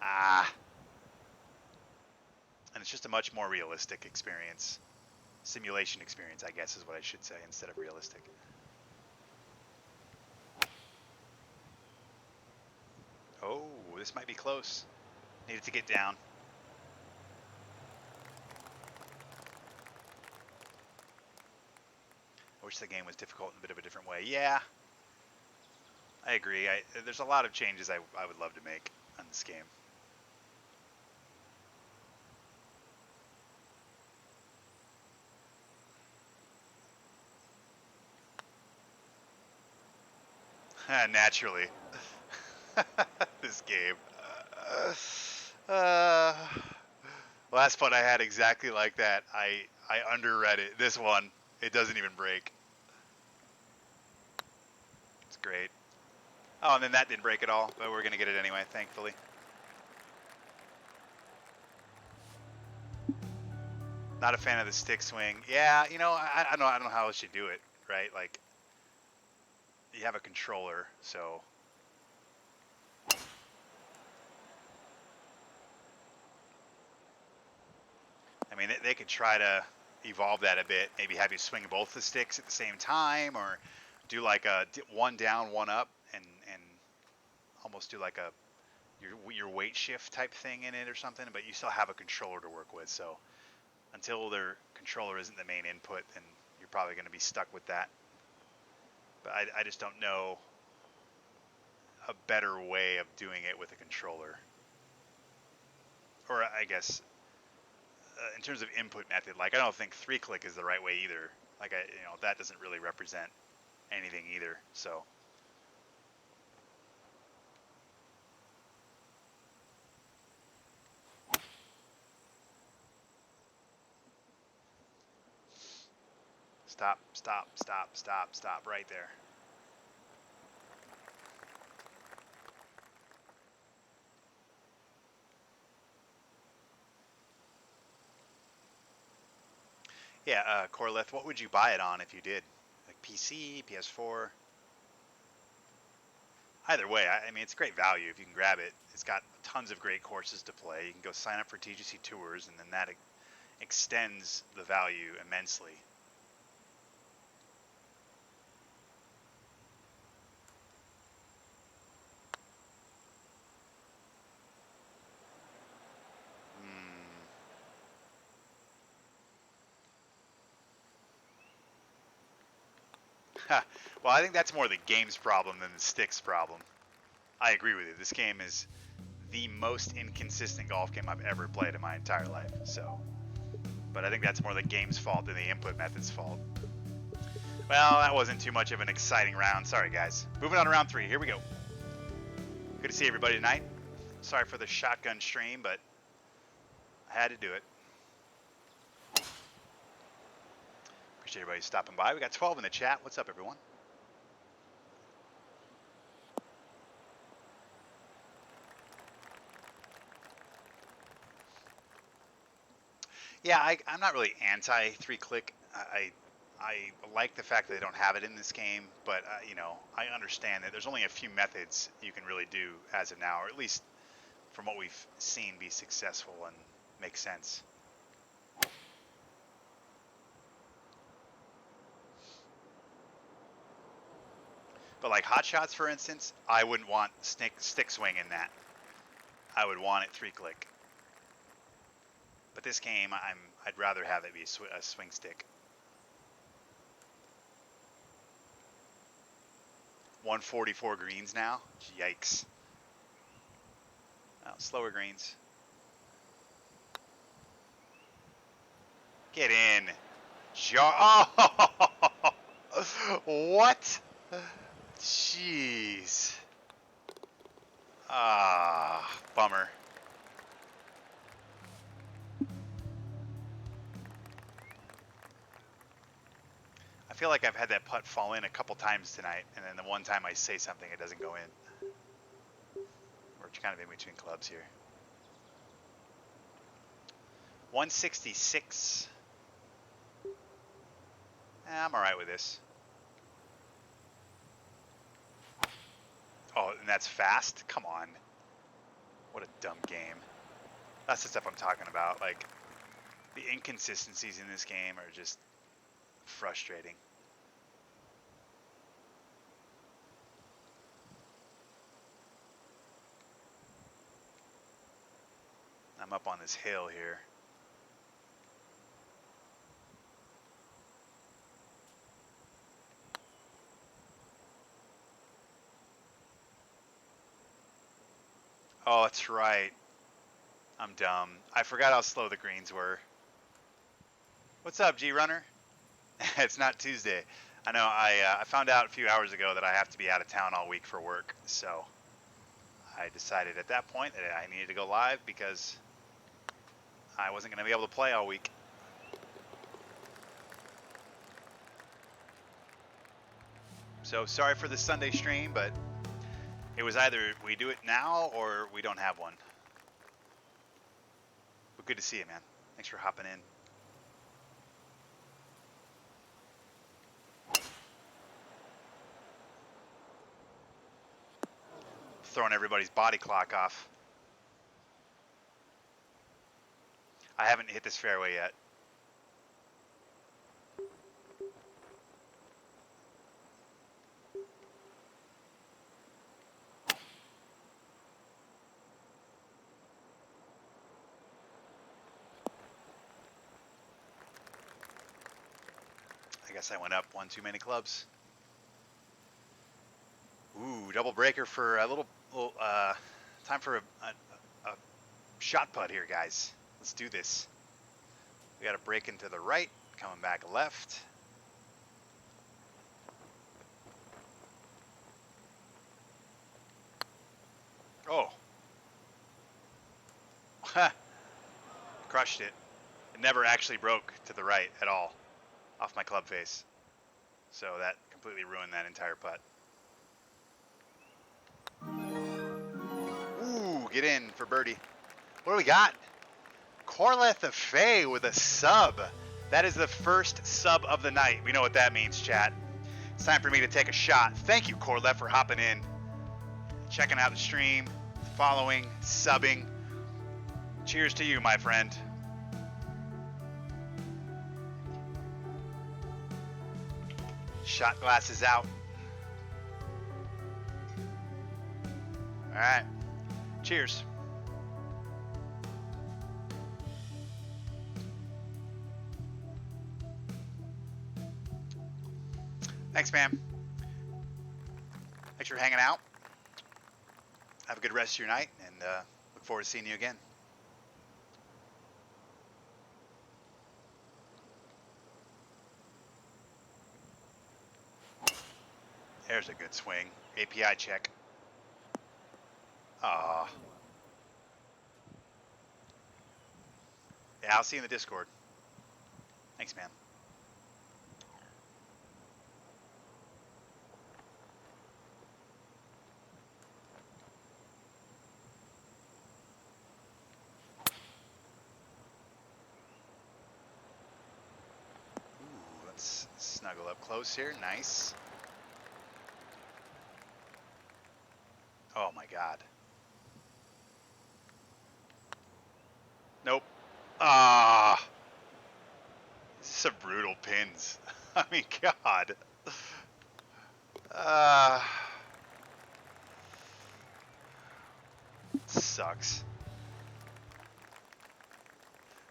And it's just a much more realistic experience. Simulation experience, I guess, is what I should say, instead of realistic. Oh, this might be close. Needed to get down. I wish the game was difficult in a bit of a different way. Yeah, I agree. There's a lot of changes I would love to make on this game. Naturally. This game. Last one I had exactly like that. I underread it. This one, it doesn't even break. It's great. Oh, and then that didn't break at all, but we're going to get it anyway, thankfully. Not a fan of the stick swing. Yeah, I don't know how else you do it, right? Like, you have a controller, so. I mean, they could try to evolve that a bit. Maybe have you swing both the sticks at the same time, or do like a one down, one up, and almost do like your weight shift type thing in it or something. But you still have a controller to work with. So until their controller isn't the main input, then you're probably going to be stuck with that. But I just don't know a better way of doing it with a controller. Or I guess in terms of input method, like I don't think 3-click is the right way either. Like that doesn't really represent anything either. So stop right there. Yeah, Corleth, what would you buy it on if you did? Like PC, PS4? either way, I mean, it's great value if you can grab it. It's got tons of great courses to play. You can go sign up for TGC Tours, and then that extends the value immensely. Well, I think that's more the game's problem than the sticks problem. I agree with you. This game is the most inconsistent golf game I've ever played in my entire life. So, but I think that's more the game's fault than the input method's fault. Well, that wasn't too much of an exciting round. Sorry, guys. Moving on to round 3. Here we go. Good to see everybody tonight. Sorry for the shotgun stream, but I had to do it. Appreciate everybody stopping by. We got 12 in the chat. What's up, everyone? Yeah, I'm not really anti 3-click. I like the fact that they don't have it in this game, but you know, I understand that there's only a few methods you can really do as of now, or at least from what we've seen be successful and make sense. But like hot shots, for instance, I wouldn't want stick swing in that. I would want it 3-click. But this game, I'd rather have it be a swing stick. 144 greens now. Yikes. Oh, slower greens. Get in. Oh, what? Jeez. Ah, bummer. I feel like I've had that putt fall in a couple times tonight, and then the one time I say something, it doesn't go in. We're kind of in between clubs here. 166. I'm all right with this. Oh, and that's fast? Come on. What a dumb game. That's the stuff I'm talking about. Like, the inconsistencies in this game are just frustrating. I'm up on this hill here. Oh, that's right. I'm dumb. I forgot how slow the greens were. What's up, G-Runner? It's not Tuesday. I know I found out a few hours ago that I have to be out of town all week for work, so I decided at that point that I needed to go live because I wasn't going to be able to play all week. So sorry for the Sunday stream, but it was either we do it now or we don't have one. But good to see you, man. Thanks for hopping in. Throwing everybody's body clock off. I haven't hit this fairway yet. I guess I went up one too many clubs. Ooh, double breaker for a little time for a shot putt here, guys. Let's do this. We got to break into the right, coming back left. Oh. Crushed it. It never actually broke to the right at all off my club face. So that completely ruined that entire putt. Ooh, get in for birdie. What do we got? Corleth the Fae with a sub. That is the first sub of the night. We know what that means, chat. It's time for me to take a shot. Thank you, Corleth, for hopping in. checking out the stream, following, subbing. Cheers to you, my friend. Shot glasses out. All right. Cheers. Thanks, man. Thanks for hanging out. Have a good rest of your night, and look forward to seeing you again. There's a good swing. API check. Aw. Yeah, I'll see you in the Discord. Thanks, man. Ooh, let's snuggle up close here. Nice. Oh my God. Nope. Ah. These are some brutal pins. I mean, God. Sucks.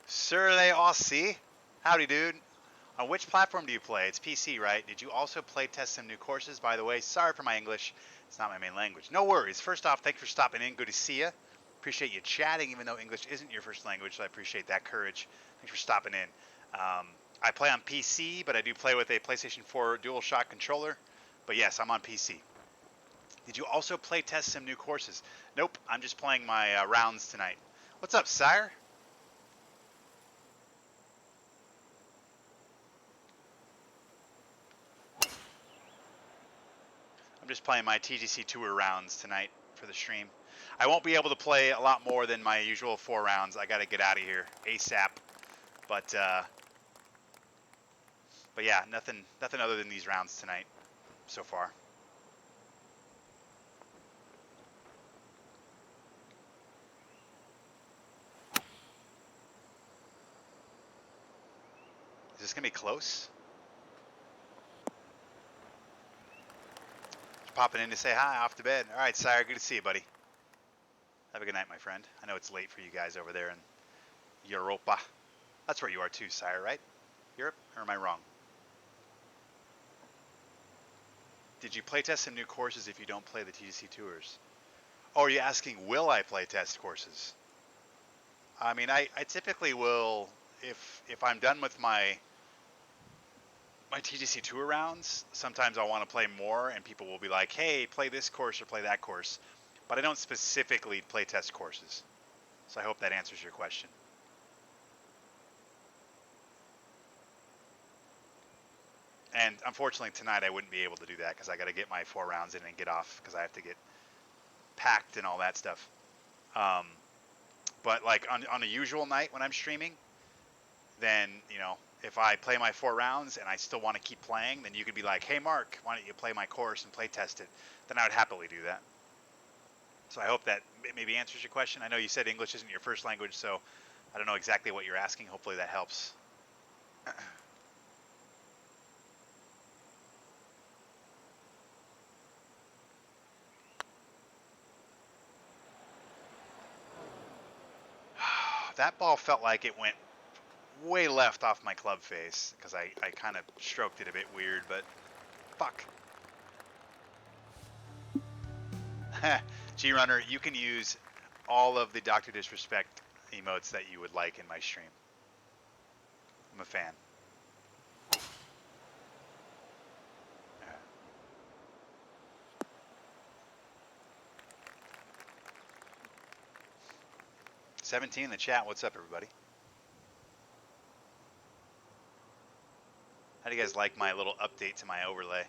Sir, they all see. Howdy, dude. On which platform do you play? It's PC, right? Did you also play test some new courses? By the way, sorry for my English. It's not my main language. No worries. First off, thanks for stopping in. Good to see you. Appreciate you chatting, even though English isn't your first language, so I appreciate that courage. Thanks for stopping in. I play on PC, but I do play with a PlayStation 4 DualShock controller. But yes, I'm on PC. Did you also play test some new courses? Nope, I'm just playing my rounds tonight. What's up, sire? I'm just playing my TGC Tour rounds tonight for the stream. I won't be able to play a lot more than my usual 4 rounds. I got to get out of here ASAP. But yeah, nothing other than these rounds tonight so far. Is this gonna be close? Just popping in to say hi off to bed. All right, sire, good to see you, buddy. Have a good night, my friend. I know it's late for you guys over there in Europa. That's where you are too, sire, right? Europe, or am I wrong? Did you playtest some new courses if you don't play the TGC Tours? Oh, are you asking, will I playtest courses? I mean, I typically will, if I'm done with my TGC Tour rounds, sometimes I want to play more, and people will be like, hey, play this course or play that course. But I don't specifically playtest courses. So I hope that answers your question. And unfortunately tonight I wouldn't be able to do that because I got to get my 4 rounds in and get off because I have to get packed and all that stuff. But like on a usual night when I'm streaming, then, you know, if I play my 4 rounds and I still want to keep playing, then you could be like, hey Mark, why don't you play my course and play test it? Then I would happily do that. So I hope that maybe answers your question. I know you said English isn't your first language, so I don't know exactly what you're asking. Hopefully that helps. That ball felt like it went way left off my club face because I kind of stroked it a bit weird, but fuck. G-Runner, you can use all of the Dr. Disrespect emotes that you would like in my stream. I'm a fan. 17 in the chat. What's up, everybody? How do you guys like my little update to my overlay?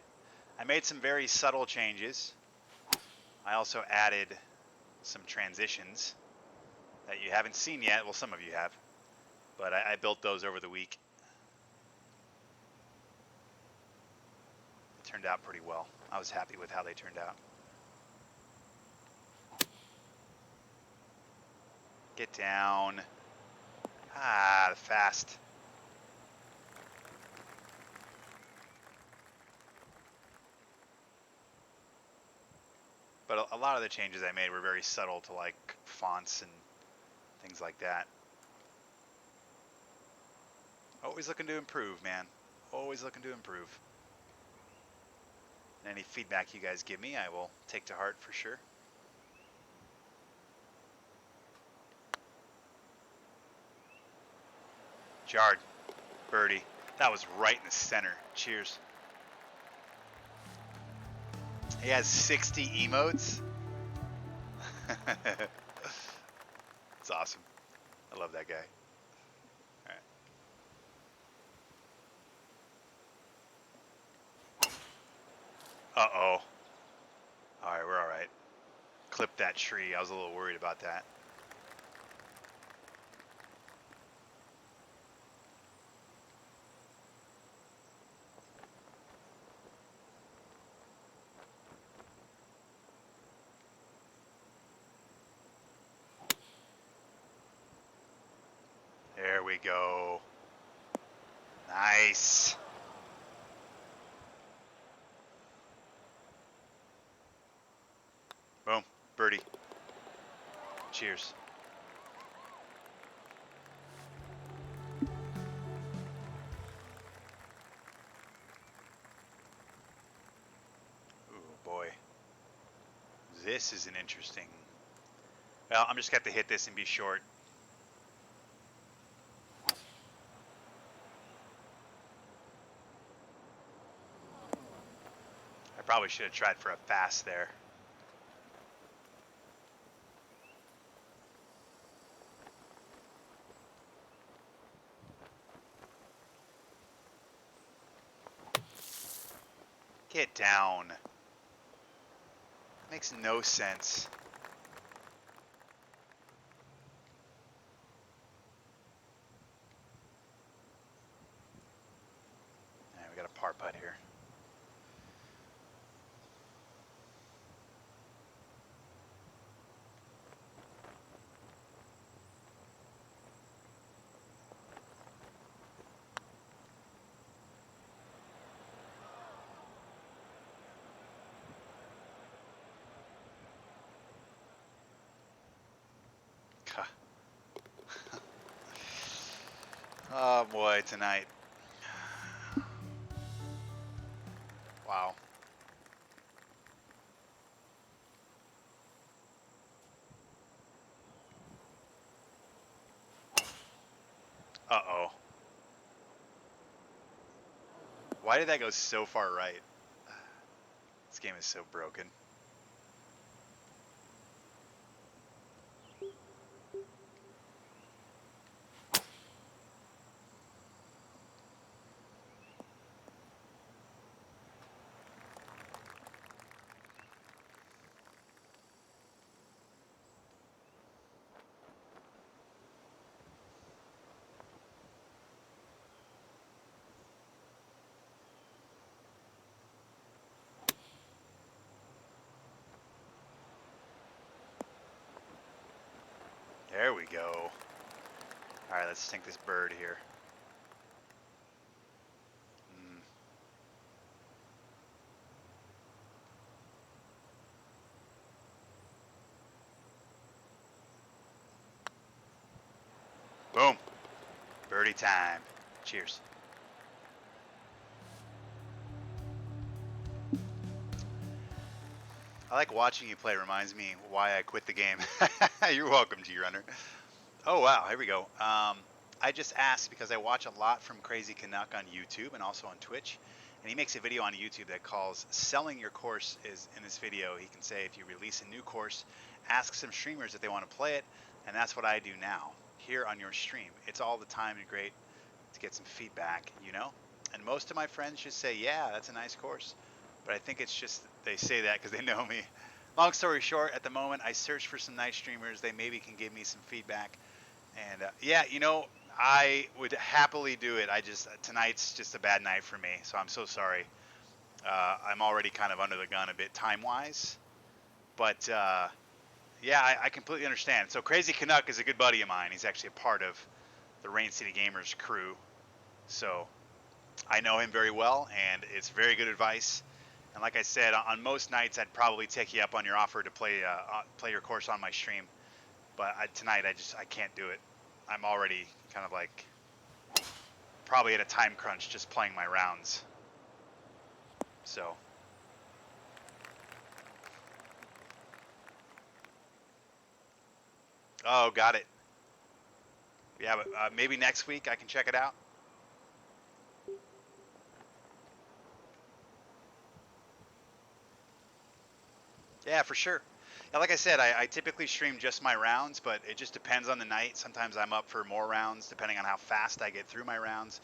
I made some very subtle changes. I also added some transitions that you haven't seen yet. Well, some of you have, but I built those over the week. It turned out pretty well. I was happy with how they turned out. Get down. Ah, fast. But a lot of the changes I made were very subtle to like fonts and things like that. Always looking to improve, man. Always looking to improve. And any feedback you guys give me, I will take to heart for sure. Jarred. Birdie. That was right in the center. Cheers. He has 60 emotes. It's awesome. I love that guy. All right. Uh-oh. All right, we're all right. Clip that tree. I was a little worried about that. There we go. Nice. Boom. Birdie. Cheers. Ooh, boy. This is an interesting... Well, I'm just going to have to hit this and be short. I probably should have tried for a fast there. Get down. Makes no sense. All right, we got a par putt here. Oh boy, tonight. Wow. Uh-oh. Why did that go so far right? This game is so broken. There we go. All right, let's sink this bird here. Boom. Birdie time. Cheers. I like watching you play. It reminds me why I quit the game. You're welcome, G-Runner. Oh, wow. Here we go. I just asked because I watch a lot from Crazy Canuck on YouTube and also on Twitch. And he makes a video on YouTube that calls Selling Your Course. Is in this video, he can say if you release a new course, ask some streamers if they want to play it. And that's what I do now here on your stream. It's all the time and great to get some feedback, you know? And most of my friends just say, yeah, that's a nice course. But I think it's just they say that because they know me. Long story short, at the moment, I search for some nice streamers. They maybe can give me some feedback. And yeah, you know, I would happily do it. Tonight's just a bad night for me. So I'm so sorry. I'm already kind of under the gun a bit time-wise. But Yeah, I completely understand. So Crazy Canuck is a good buddy of mine. He's actually a part of the Rain City Gamers crew. So I know him very well, and it's very good advice. And like I said, on most nights, I'd probably take you up on your offer to play your course on my stream. But tonight, I can't do it. I'm already kind of like probably at a time crunch just playing my rounds. So. Oh, got it. Yeah, but maybe next week I can check it out. Yeah, for sure. Yeah, like I said, I typically stream just my rounds, but it just depends on the night. Sometimes I'm up for more rounds, depending on how fast I get through my rounds.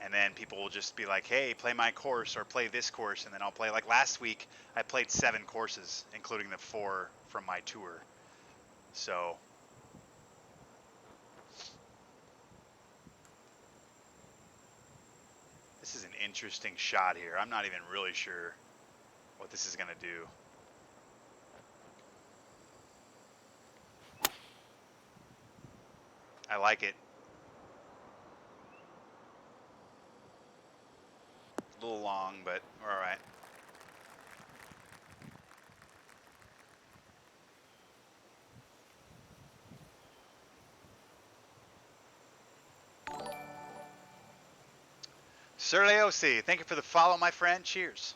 And then people will just be like, hey, play my course or play this course. And then I'll play. Like last week, I played 7 courses, including the 4 from my tour. So, this is an interesting shot here. I'm not even really sure what this is going to do. I like it. A little long, but we're all right. Sir Leosi, thank you for the follow, my friend. Cheers.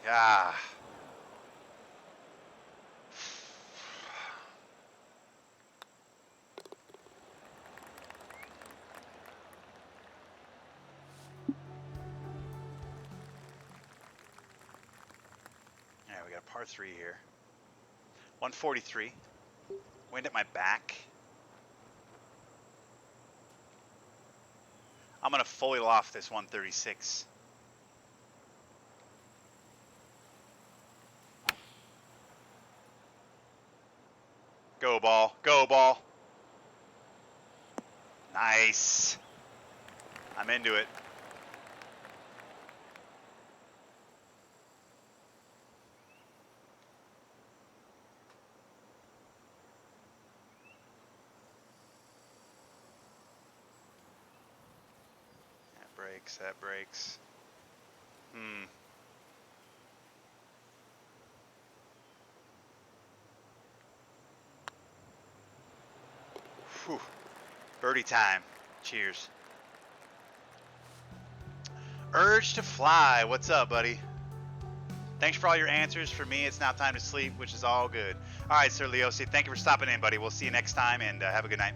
Yeah. Yeah, we got a par 3 here. 143. Wind at my back. I'm going to fully loft this 136. Go ball. Go ball. Nice. I'm into it. That breaks. That breaks. Whew. Birdie time. Cheers. Urge to fly. What's up, buddy? Thanks for all your answers. For me, it's now time to sleep, which is all good. All right, Sir Leosi, thank you for stopping in, buddy. We'll see you next time, and have a good night.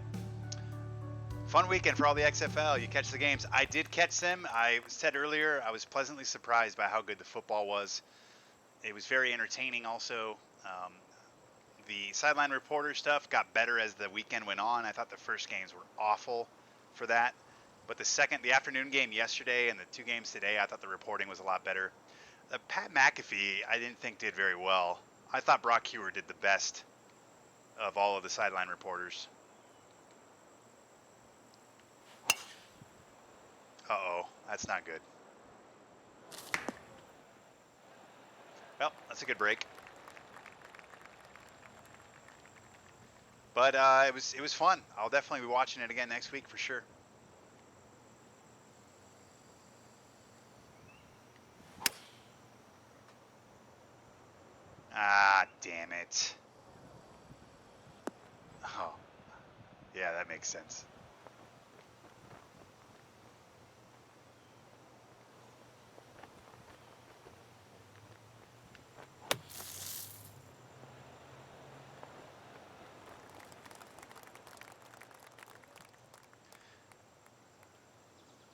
Fun weekend for all the XFL. You catch the games. I did catch them. I said earlier I was pleasantly surprised by how good the football was. It was very entertaining also. The sideline reporter stuff got better as the weekend went on. I thought the first games were awful for that. But the afternoon game yesterday and the 2 games today, I thought the reporting was a lot better. Pat McAfee, I didn't think did very well. I thought Brock Hewer did the best of all of the sideline reporters. Uh-oh, that's not good. Well, that's a good break. But it was fun. I'll definitely be watching it again next week for sure. Ah, damn it. Oh, yeah, that makes sense.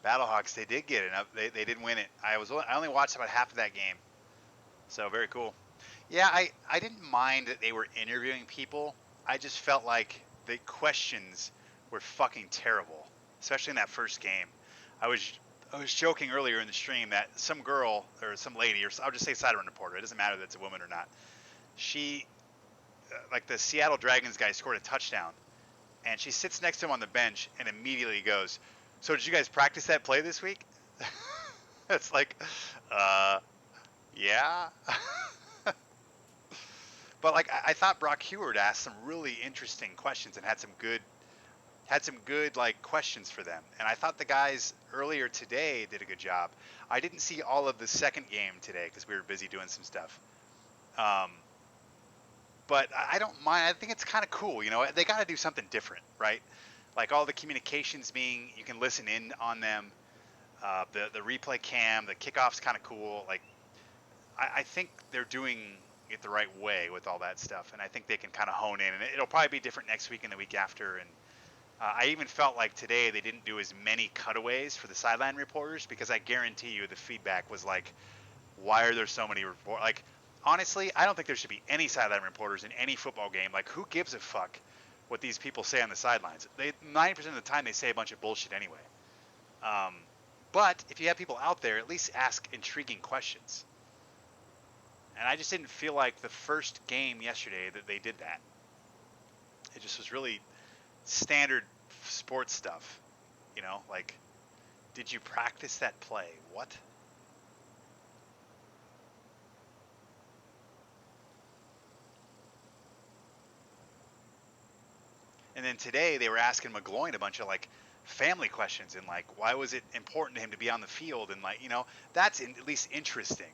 Battlehawks, they did get it. They did win it. I only watched about half of that game, so very cool. Yeah, I didn't mind that they were interviewing people. I just felt like the questions were fucking terrible, especially in that first game. I was I was joking earlier in the stream that some girl or some lady, or I'll just say sideline reporter. It doesn't matter if it's a woman or not. She like the Seattle Dragons guy scored a touchdown, and she sits next to him on the bench and immediately goes, "So did you guys practice that play this week?" It's like, uh, yeah. But like I thought Brock Heward asked some really interesting questions and had some good like questions for them. And I thought the guys earlier today did a good job. I didn't see all of the second game today because we were busy doing some stuff. Um, but I don't mind. I think it's kind of cool. You know, they got to do something different, right? Like all the communications being, you can listen in on them. The replay cam, the kickoff's kind of cool. Like I think they're doing it the right way with all that stuff, and I think they can kind of hone in. And it'll probably be different next week and the week after. And I even felt like today they didn't do as many cutaways for the sideline reporters because I guarantee you the feedback was like, why are there so many reporters? Like, honestly, I don't think there should be any sideline reporters in any football game. Like, who gives a fuck what these people say on the sidelines? 90% of the time they say a bunch of bullshit anyway. Um, but if you have people out there, at least ask intriguing questions. And I just didn't feel like the first game yesterday that they did that. It just was really standard sports stuff, you know, like, did you practice that play? What? And then today they were asking McGloin a bunch of like family questions and like, why was it important to him to be on the field? And like, you know, that's at least interesting.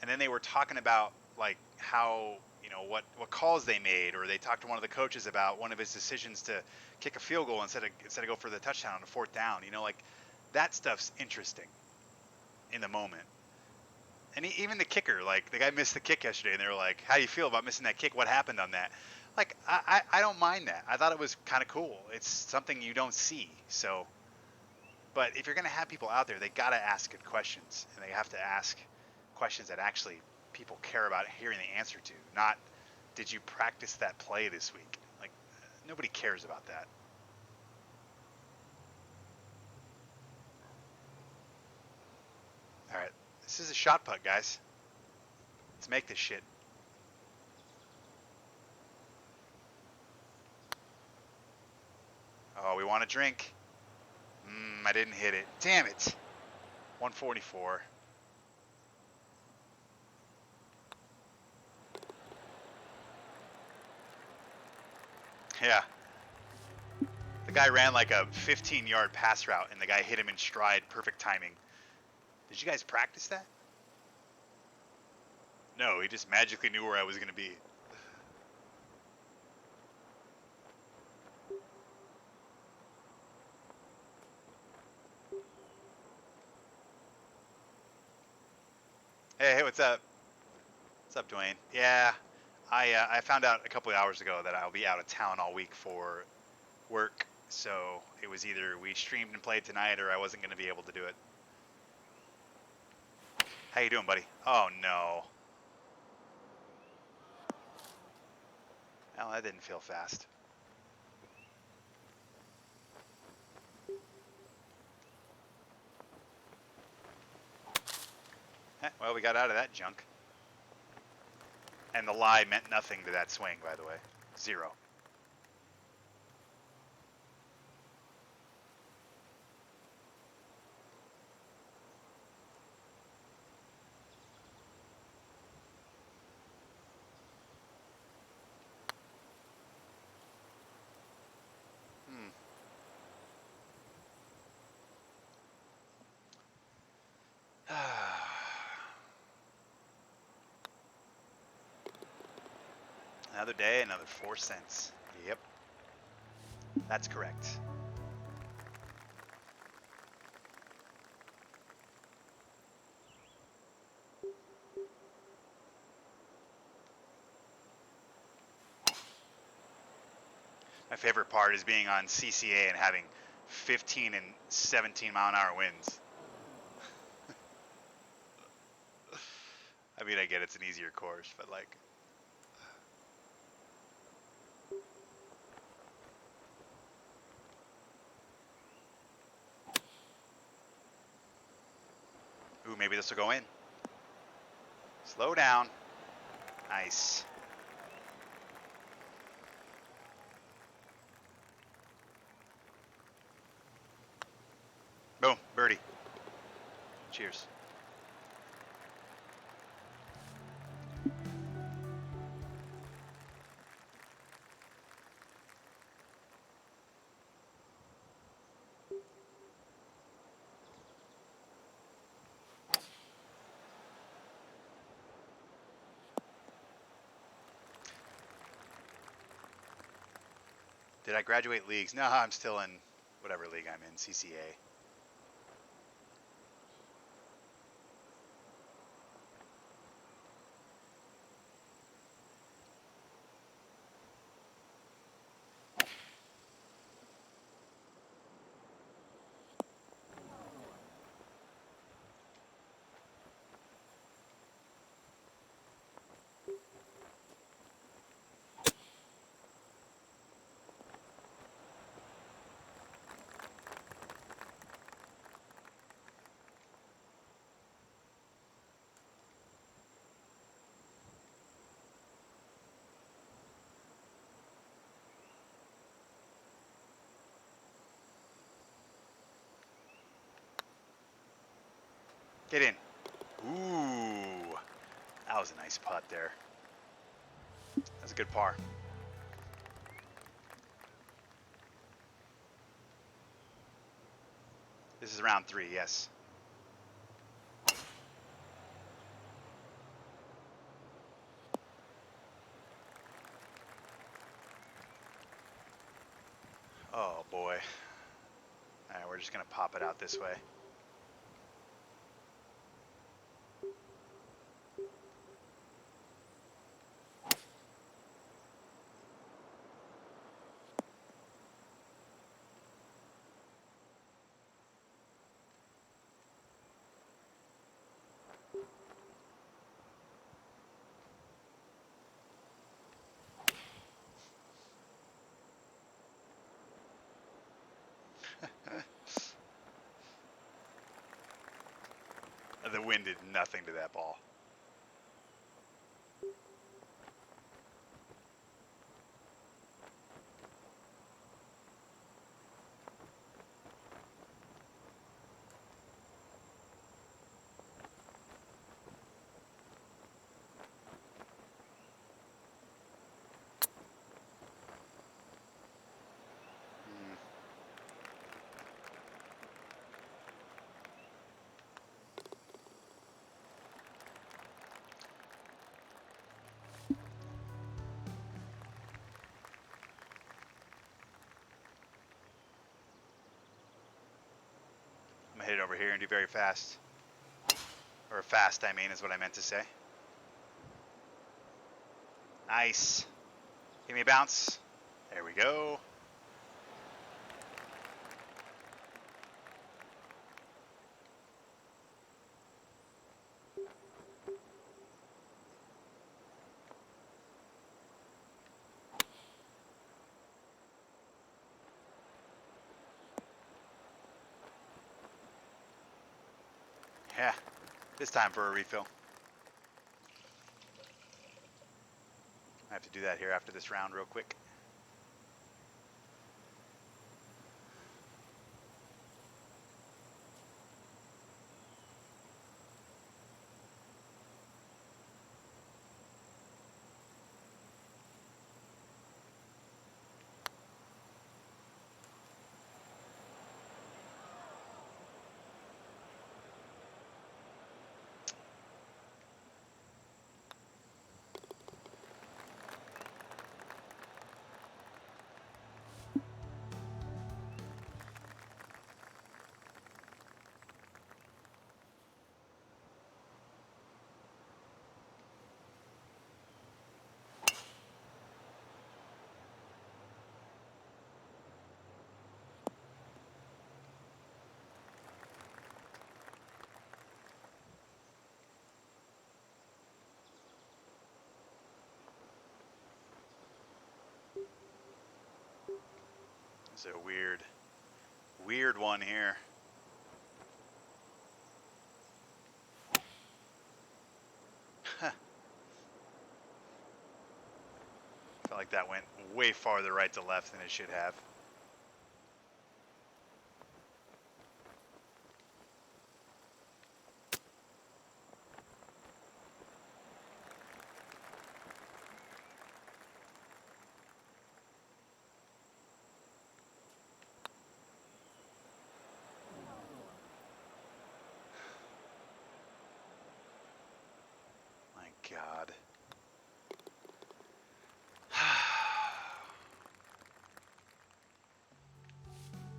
And then they were talking about like how, you know, what calls they made, or they talked to one of the coaches about one of his decisions to kick a field goal instead of go for the touchdown on a fourth down. You know, like that stuff's interesting in the moment. And even the kicker, like the guy missed the kick yesterday, and they were like, "How do you feel about missing that kick? What happened on that?" Like I don't mind that. I thought it was kind of cool. It's something you don't see. So, but if you're gonna have people out there, they gotta ask good questions, and they have to ask questions that actually people care about hearing the answer to. Not, did you practice that play this week? Like nobody cares about that. All right, this is a shot putt, guys. Let's make this shit. Oh, we want a drink. I didn't hit it. Damn it. 144. Yeah. The guy ran like a 15-yard pass route, and the guy hit him in stride. Perfect timing. Did you guys practice that? No, he just magically knew where I was going to be. Hey, what's up? What's up, Dwayne? Yeah, I found out a couple of hours ago that I'll be out of town all week for work. So it was either we streamed and played tonight, or I wasn't going to be able to do it. How you doing, buddy? Oh no. Well, that didn't feel fast. Well, we got out of that junk. And the lie meant nothing to that swing, by the way. 0. Another day, another 4 cents. Yep, that's correct. My favorite part is being on CCA and having 15 and 17 mile an hour winds. I mean, I get it's an easier course, but like, ooh, maybe this will go in. Slow down. Nice. Boom, birdie. Cheers. Did I graduate leagues? No, I'm still in whatever league I'm in, CCA. Get in. Ooh, that was a nice putt there. That's a good par. This is round 3, yes. Oh boy. All right, we're just gonna pop it out this way. The wind did nothing to that ball. I'm gonna hit it over here and do very fast. Or fast, I mean, is what I meant to say. Nice. Give me a bounce. There we go. Yeah, it's time for a refill. I have to do that here after this round real quick. It's a weird one here. Felt like that went way farther right to left than it should have.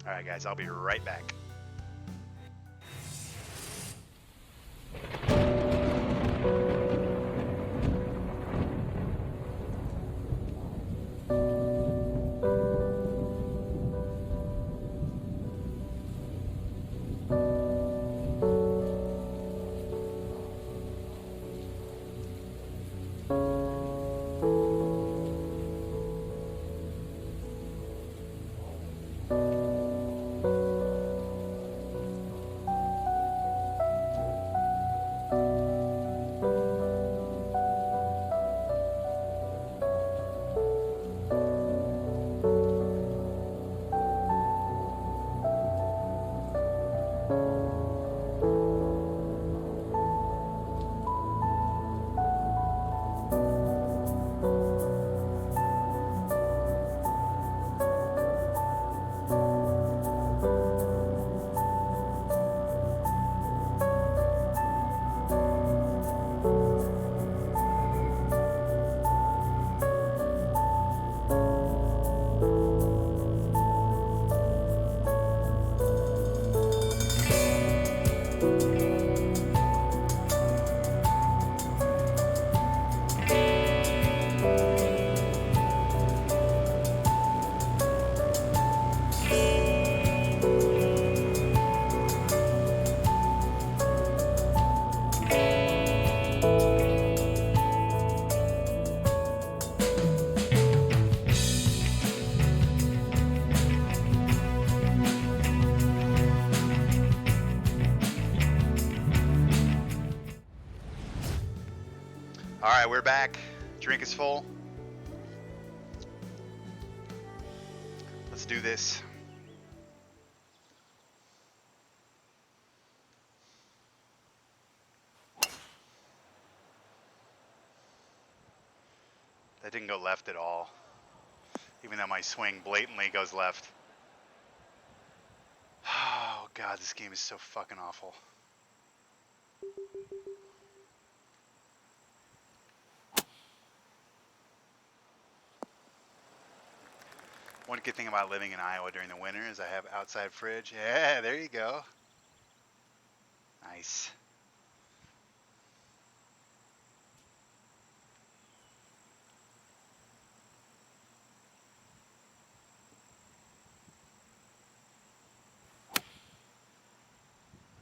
All right, guys, I'll be right back. All right, we're back. Drink is full. Let's do this. That didn't go left at all, even though my swing blatantly goes left. Oh, God, this game is so fucking awful. One good thing about living in Iowa during the winter is I have outside fridge. Yeah, there you go. Nice.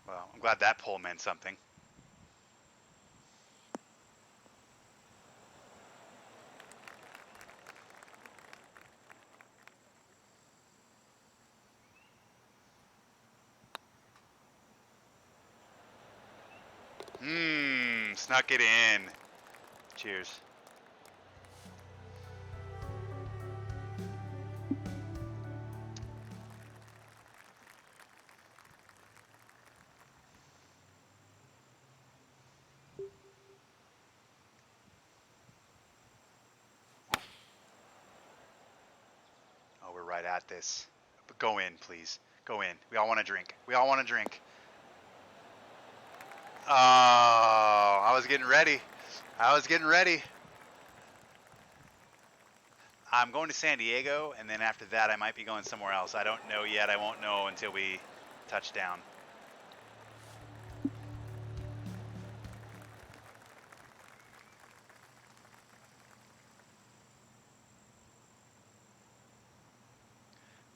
Well, I'm glad that pull meant something. Snuck it in. Cheers. Oh, we're right at this. But go in, please. Go in. We all want to drink. We all want to drink. Oh, I was getting ready. I was getting ready. I'm going to San Diego, and then after that, I might be going somewhere else. I don't know yet. I won't know until we touch down.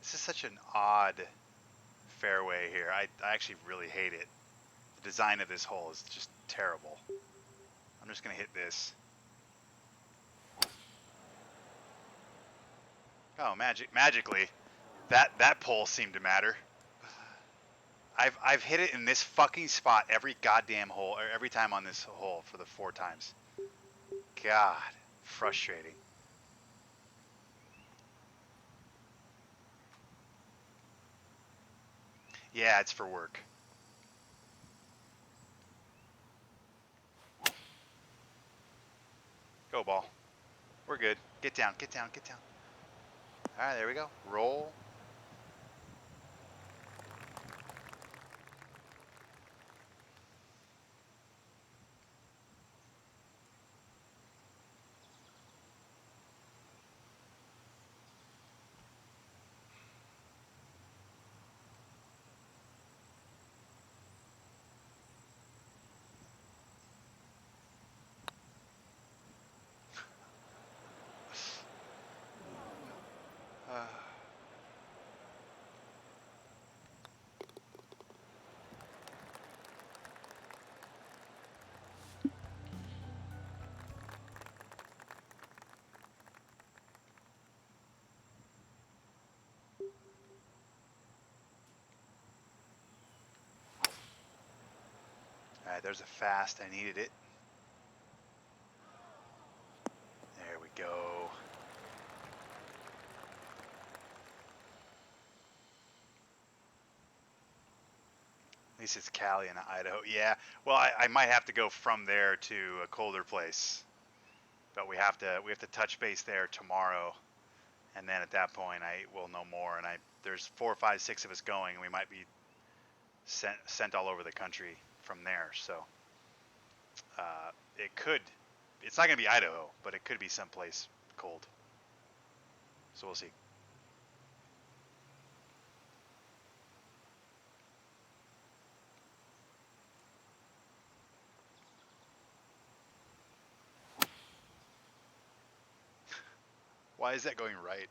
This is such an odd fairway here. I actually really hate it. The design of this hole is just terrible. I'm just going to hit this. Oh, magically, that pull seemed to matter. I've hit it in this fucking spot every goddamn hole, or every time on this hole for the 4 times. God, frustrating. Yeah, it's for work. Go ball. We're good. Get down, get down, get down. All right, there we go. Roll. there's a fast. I needed it. There we go. At least it's Cali and Idaho. Yeah. Well, I might have to go from there to a colder place, but we have to touch base there tomorrow, and then at that point I will know more. And there's 4, 5, 6 of us going, and we might be sent all over the country from there. So it's not gonna be Idaho, but it could be someplace cold. So we'll see. Why is that going right?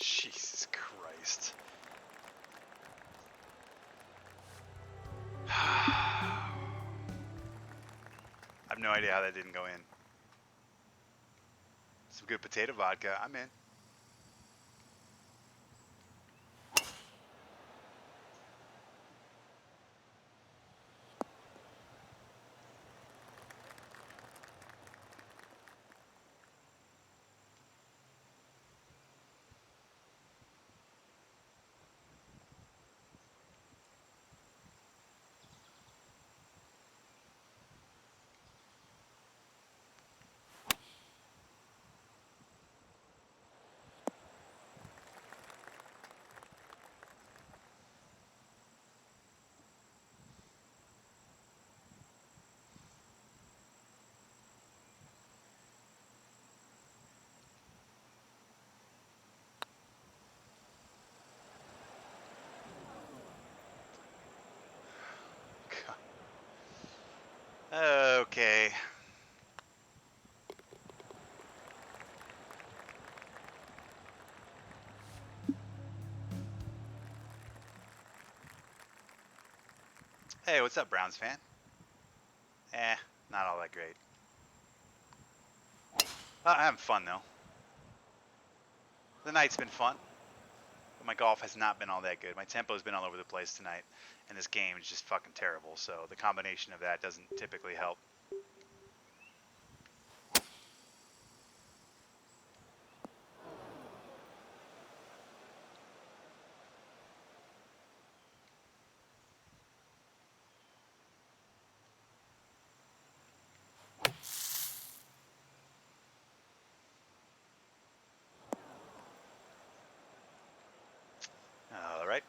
Jesus Christ. I have no idea how that didn't go in. Some good potato vodka. I'm in. Okay. Hey, what's up, Browns fan? Not all that great. I'm having fun, though. The night's been fun, but my golf has not been all that good. My tempo's been all over the place tonight, and this game is just fucking terrible, so the combination of that doesn't typically help. All right.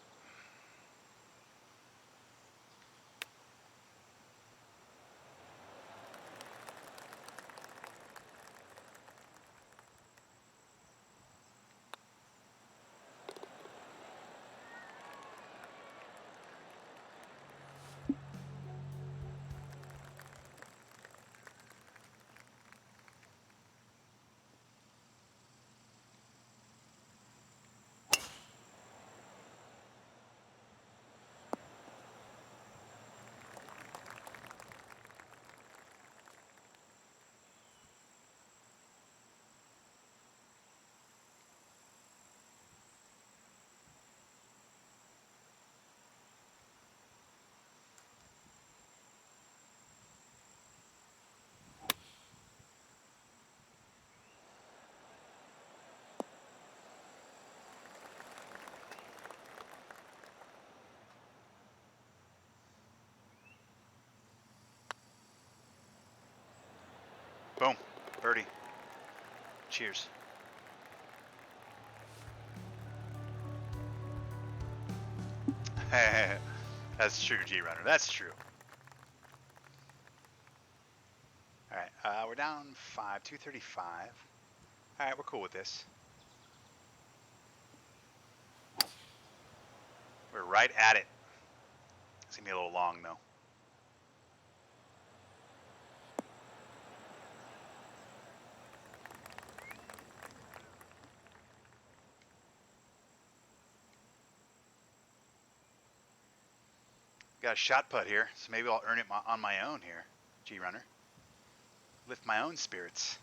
Boom. Birdie. Cheers. That's true, G-Runner. That's true. we're down 5, 235. All right, we're cool with this. We're right at it. It's gonna be a little long though. Got a shot put here, so maybe I'll earn it on my own here, G-Runner. Lift my own spirits.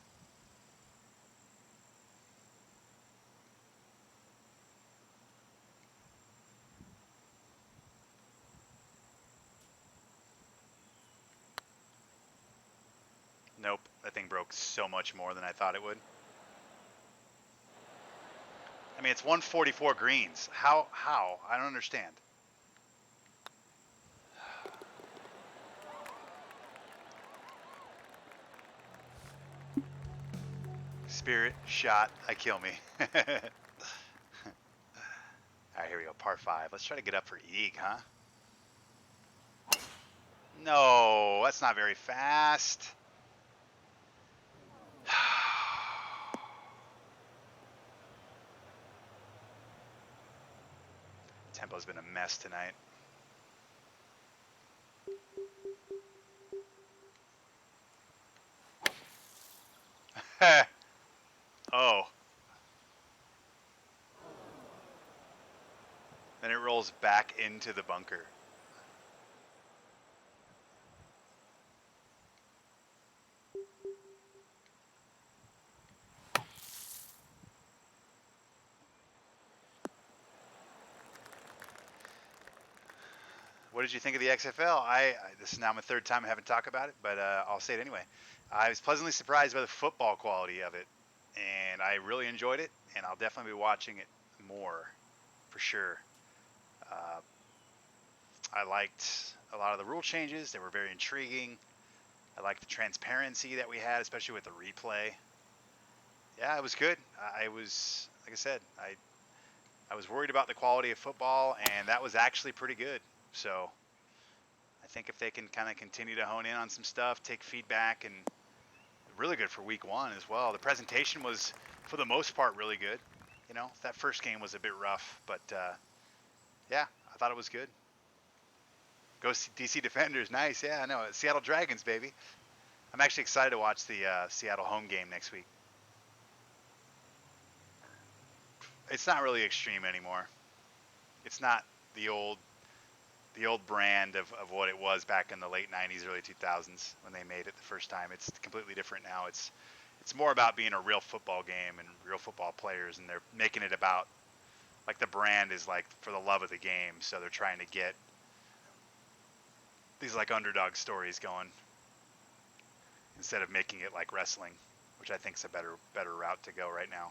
Nope, that thing broke so much more than I thought it would. I mean, it's 144 greens. How? I don't understand. Spirit shot, I kill me. All right, here we go, par 5. Let's try to get up for Eag, huh? No, that's not very fast. Tempo's been a mess tonight. Oh. Then it rolls back into the bunker. What did you think of the XFL? This is now my third time I haven't talked about it, but I'll say it anyway. I was pleasantly surprised by the football quality of it, and I really enjoyed it, and I'll definitely be watching it more, for sure. I liked a lot of the rule changes. They were very intriguing. I liked the transparency that we had, especially with the replay. Yeah, it was good. I was, like I said, I was worried about the quality of football, and that was actually pretty good. So I think if they can kind of continue to hone in on some stuff, take feedback, and really good for week 1 as well. The presentation was, for the most part, really good. You know, that first game was a bit rough, but yeah, I thought it was good. Go DC Defenders, nice. Yeah, I know. Seattle Dragons, baby. I'm actually excited to watch the Seattle home game next week. It's not really extreme anymore. It's not the old brand of what it was back in the late 90s, early 2000s when they made it the first time. It's completely different now. It's more about being a real football game and real football players, and they're making it about, like, the brand is like for the love of the game, so they're trying to get these like underdog stories going instead of making it like wrestling, which I think is a better route to go right now.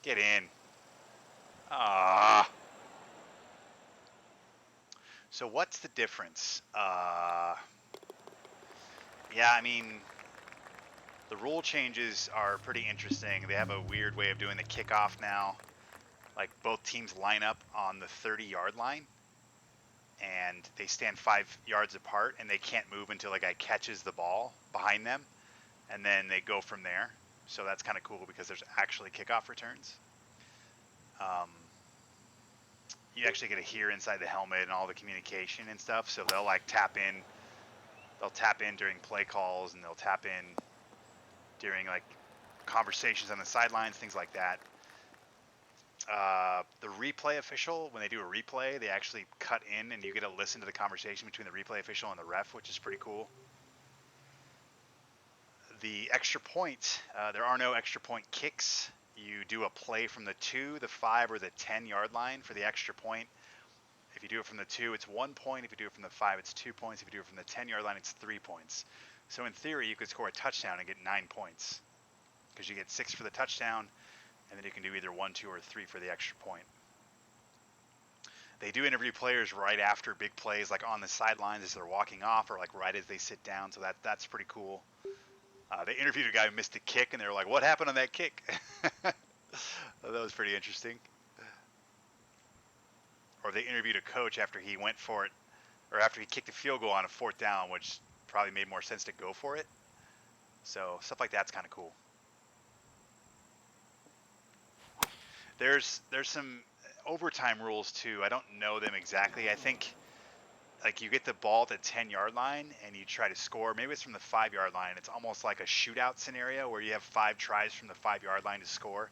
Get in. So what's the difference? Yeah, I mean, the rule changes are pretty interesting. They have a weird way of doing the kickoff now. Like, both teams line up on the 30-yard line, and they stand 5 yards apart, and they can't move until a guy catches the ball behind them, and then they go from there. So that's kind of cool because there's actually kickoff returns. You actually get to hear inside the helmet and all the communication and stuff. So they'll like tap in. They'll tap in during play calls, and they'll tap in during like conversations on the sidelines, things like that. The replay official, when they do a replay, they actually cut in, and you get to listen to the conversation between the replay official and the ref, which is pretty cool. The extra point, there are no extra point kicks. You do a play from the 2, the 5, or the 10-yard line for the extra point. If you do it from the 2, it's 1 point. If you do it from the 5, it's 2 points. If you do it from the 10-yard line, it's 3 points. So in theory, you could score a touchdown and get 9 points because you get 6 for the touchdown, and then you can do either 1, 2, or 3 for the extra point. They do interview players right after big plays, like on the sidelines as they're walking off, or like right as they sit down. So that's pretty cool. They interviewed a guy who missed a kick, and they were like, "What happened on that kick?" That was pretty interesting. Or they interviewed a coach after he went for it or after he kicked a field goal on a 4th down, which probably made more sense to go for it. So stuff like that's kind of cool. There's some overtime rules too. I don't know them exactly. I think like you get the ball at the 10-yard line and you try to score. Maybe it's from the 5-yard line. It's almost like a shootout scenario where you have 5 tries from the 5-yard line to score,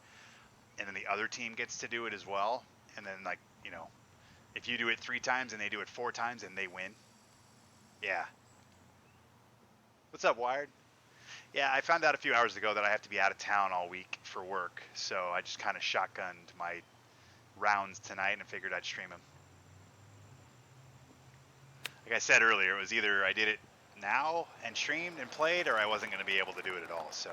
and then the other team gets to do it as well. And then, like, you know, if you do it 3 times and they do it 4 times and they win. Yeah. What's up, Wired? Yeah, I found out a few hours ago that I have to be out of town all week for work, so I just kind of shotgunned my rounds tonight and figured I'd stream them. Like I said earlier, it was either I did it now and streamed and played, or I wasn't going to be able to do it at all. So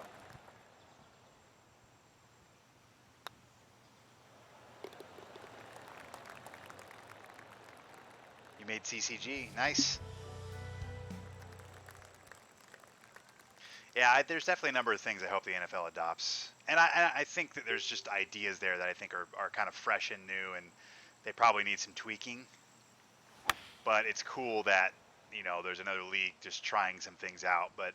you made CCG, nice. Yeah, there's definitely a number of things I hope the NFL adopts, and I think that there's just ideas there that I think are kind of fresh and new, and they probably need some tweaking. But it's cool that, you know, there's another league just trying some things out. But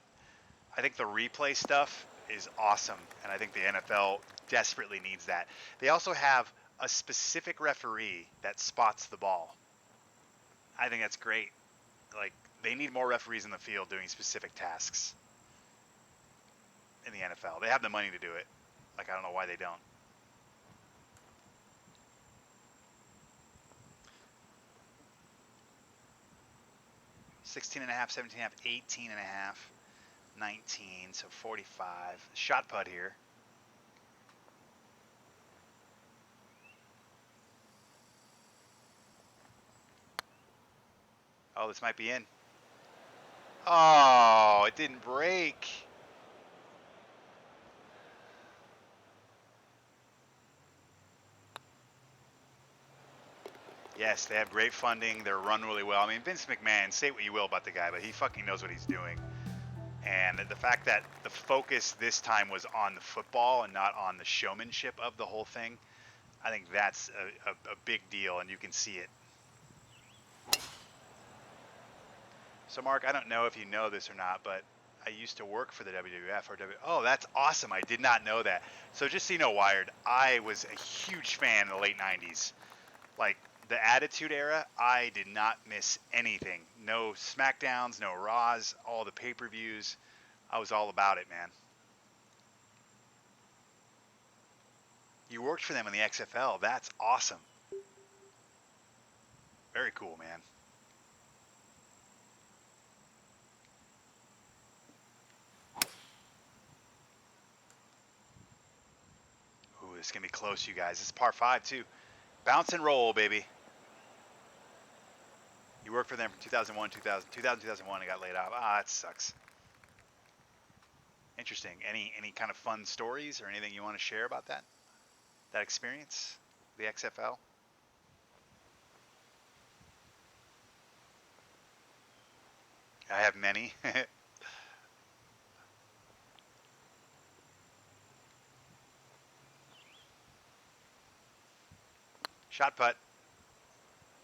I think the replay stuff is awesome, and I think the NFL desperately needs that. They also have a specific referee that spots the ball. I think that's great. Like, they need more referees in the field doing specific tasks in the NFL. They have the money to do it. Like, I don't know why they don't. $16.5, $17.5, $18.5, $19, so $45. Shot put here. Oh, this might be in. Oh, it didn't break. Yes, they have great funding. They're run really well. I mean, Vince McMahon, say what you will about the guy, but he fucking knows what he's doing. And the fact that the focus this time was on the football and not on the showmanship of the whole thing, I think that's a big deal, and you can see it. So, Mark, I don't know if you know this or not, but I used to work for the WWF or Oh, that's awesome. I did not know that. So just so you know, Wired, I was a huge fan in the late 90s. Like, the Attitude Era, I did not miss anything. No SmackDowns, no Raws, all the pay-per-views. I was all about it, man. You worked for them in the XFL. That's awesome. Very cool, man. Ooh, this is going to be close, you guys. This is par 5, too. Bounce and roll, baby. You worked for them from 2001, 2001, and got laid off. Ah, that sucks. Interesting. Any kind of fun stories or anything you want to share about that experience, the XFL? I have many. Shot put.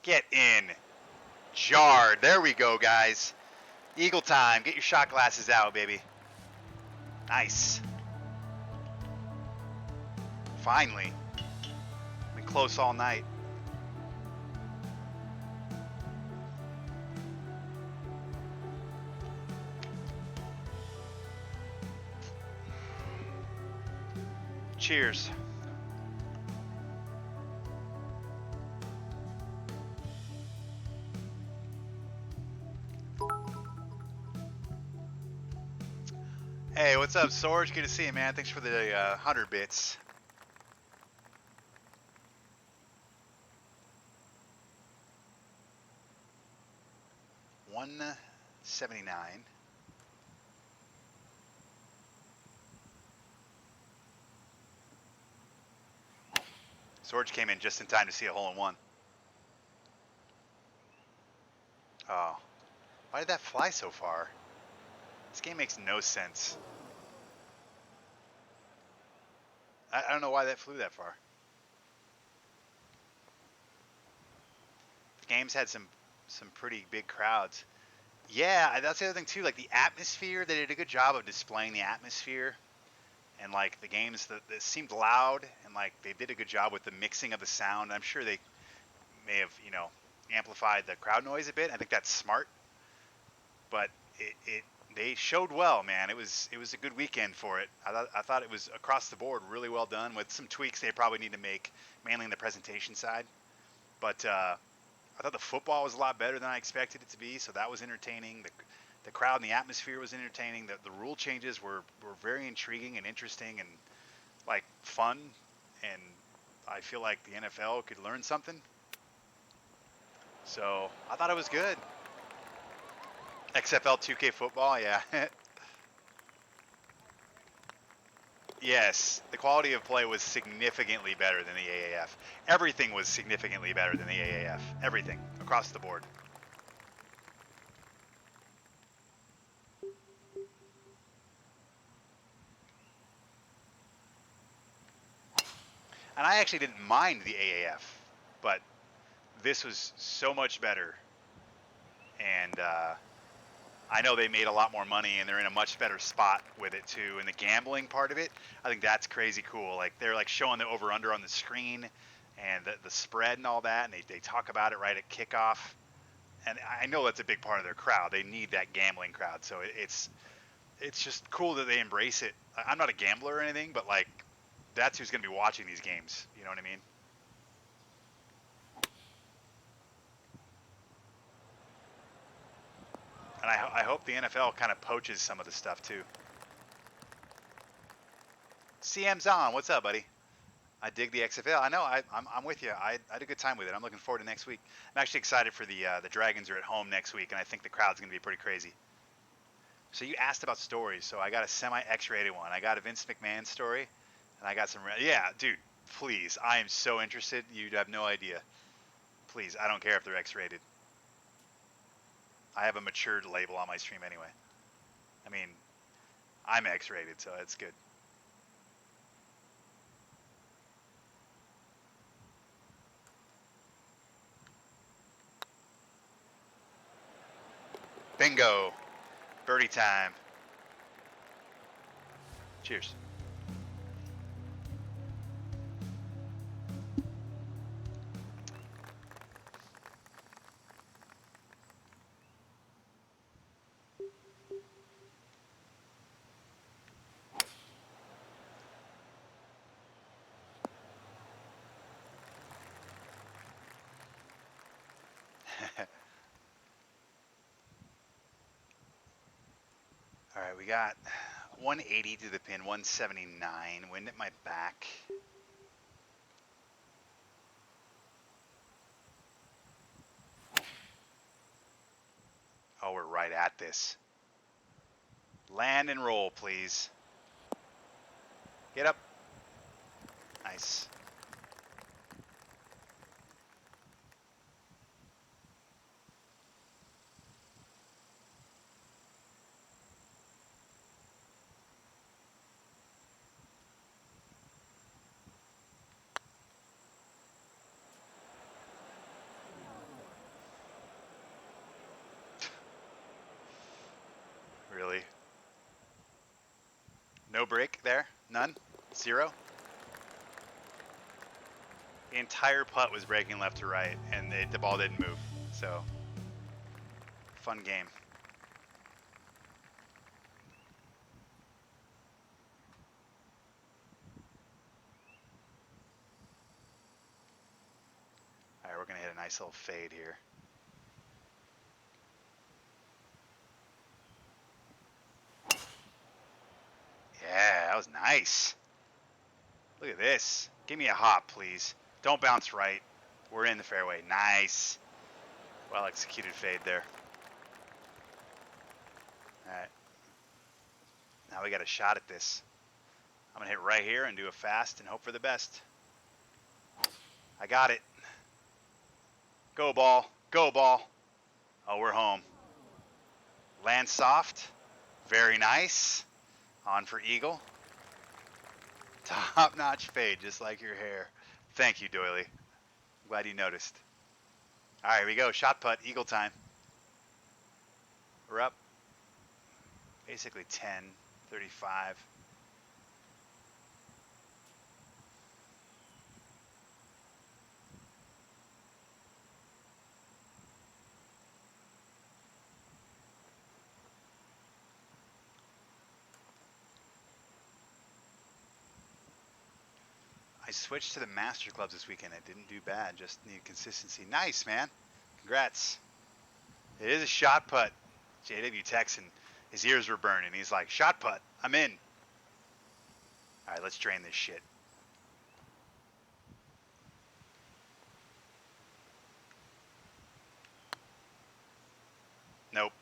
Get in. Jarred. There we go, guys. Eagle time. Get your shot glasses out, baby. Nice. Finally. Been close all night. Cheers. Hey, what's up, Sorge? Good to see you, man. Thanks for the 100 bits. $179. Sorge came in just in time to see a hole-in-one. Oh. Why did that fly so far? This game makes no sense. I don't know why that flew that far. The game's had some some pretty big crowds. Yeah, that's the other thing too. Like the atmosphere, they did a good job of displaying the atmosphere, and like the games that seemed loud, and like they did a good job with the mixing of the sound. I'm sure they may have, amplified the crowd noise a bit. I think that's smart, but it they showed well, man. It was a good weekend for it. I thought it was across the board really well done with some tweaks they probably need to make, mainly in the presentation side. But I thought the football was a lot better than I expected it to be, so that was entertaining. The crowd and the atmosphere was entertaining. The rule changes were very intriguing and interesting and like fun, and I feel like the NFL could learn something. So I thought it was good. XFL 2K football, yeah. Yes, the quality of play was significantly better than the AAF. Everything was significantly better than the AAF. Everything across the board. And I actually didn't mind the AAF, but this was so much better. And I know they made a lot more money, and they're in a much better spot with it too. And the gambling part of it, I think that's crazy cool. Like they're like showing the over under on the screen, and the spread and all that, and they talk about it right at kickoff. And I know that's a big part of their crowd. They need that gambling crowd, so it's just cool that they embrace it. I'm not a gambler or anything, but like that's who's going to be watching these games. You know what I mean? And I hope the NFL kind of poaches some of the stuff too. CM's on. What's up, buddy? I dig the XFL. I know. I'm with you. I had a good time with it. I'm looking forward to next week. I'm actually excited for the Dragons are at home next week, and I think the crowd's going to be pretty crazy. So you asked about stories. So I got a semi X-rated one. I got a Vince McMahon story, and I got some. Yeah, dude. Please, I am so interested. You'd have no idea. Please, I don't care if they're X-rated. I have a matured label on my stream anyway. I mean, I'm X-rated, so it's good. Bingo. Birdie time. Cheers. All right, we got 180 to the pin, 179. Wind at my back. Oh, we're right at this. Land and roll, please. Get up. Nice. Really? No break there? None? Zero? The entire putt was breaking left to right, and the ball didn't move. So, fun game. All right, we're going to hit a nice little fade here. Yeah, that was nice. Look at this. Give me a hop, please. Don't bounce right. We're in the fairway. Nice. Well executed fade there. All right. Now we got a shot at this. I'm going to hit right here and do a fast and hope for the best. I got it. Go ball. Go ball. Oh, we're home. Land soft. Very nice. On for eagle. Top-notch fade, just like your hair. Thank you, Doily. Glad you noticed. All right, here we go. Shot putt, eagle time. We're up basically 10, 35. I switched to the Master Clubs this weekend. I didn't do bad, just need consistency. Nice, man. Congrats. It is a shot putt. JW Texan, his ears were burning. He's like, shot putt, I'm in. All right, let's drain this shit. Nope.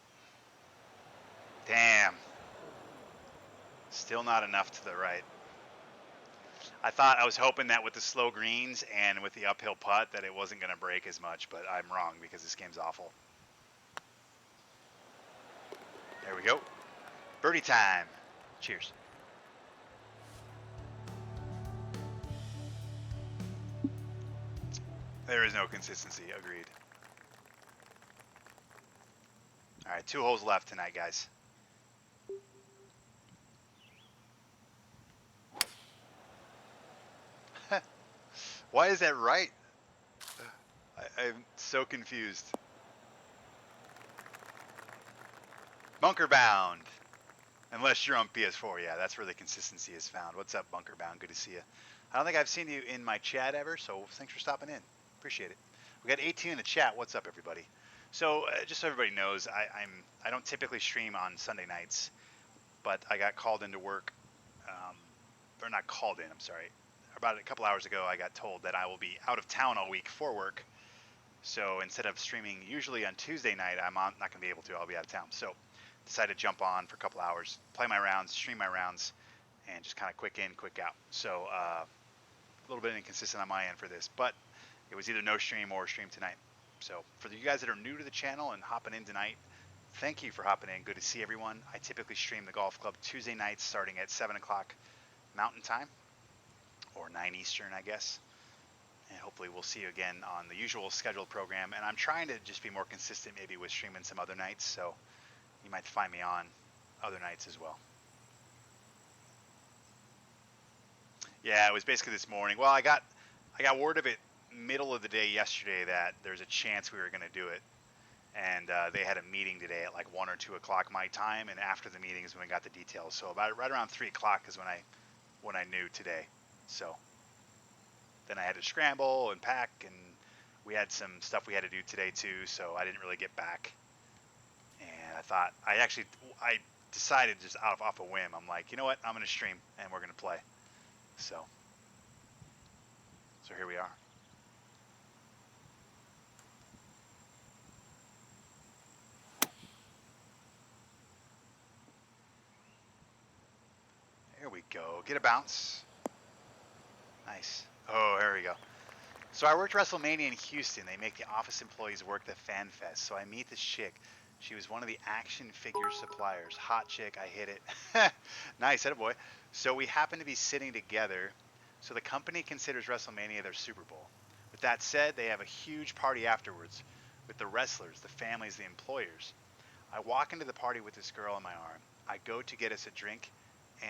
Damn. Still not enough to the right. I was hoping that with the slow greens and with the uphill putt that it wasn't going to break as much, but I'm wrong because this game's awful. There we go. Birdie time. Cheers. There is no consistency. Agreed. All right, 2 holes left tonight, guys. Why is that right? I'm so confused. Bunker bound. Unless you're on PS4, yeah, that's where the consistency is found. What's up, Bunker bound? Good to see you. I don't think I've seen you in my chat ever, so thanks for stopping in. Appreciate it. We got 18 in the chat. What's up, everybody? So just so everybody knows, I don't typically stream on Sunday nights, but I got called into work, or not called in. I'm sorry. About a couple hours ago, I got told that I will be out of town all week for work. So instead of streaming usually on Tuesday night, I'm not going to be able to. I'll be out of town. So decided to jump on for a couple hours, play my rounds, stream my rounds, and just kind of quick in, quick out. So a little bit inconsistent on my end for this, but it was either no stream or stream tonight. So for you guys that are new to the channel and hopping in tonight, thank you for hopping in. Good to see everyone. I typically stream the golf club Tuesday nights starting at 7 o'clock Mountain Time, or 9 Eastern, I guess. And hopefully we'll see you again on the usual scheduled program. And I'm trying to just be more consistent maybe with streaming some other nights, so you might find me on other nights as well. Yeah, it was basically this morning. Well, I got word of it middle of the day yesterday that there's a chance we were going to do it. And they had a meeting today at like 1 or 2 o'clock my time, and after the meeting is when we got the details. So about right around 3 o'clock is when I knew today. So then I had to scramble and pack, and we had some stuff we had to do today too, so I didn't really get back. And I thought, I decided just off a whim, I'm like, you know what, I'm going to stream, and we're going to play. So here we are. There we go. Get a bounce. Nice. Oh, here we go. So I worked WrestleMania in Houston. They make the office employees work the Fan Fest. So I meet this chick. She was one of the action figure suppliers. Hot chick. I hit it. Nice. Attaboy. So we happen to be sitting together. So the company considers WrestleMania their Super Bowl. With that said, they have a huge party afterwards with the wrestlers, the families, the employers. I walk into the party with this girl on my arm. I go to get us a drink,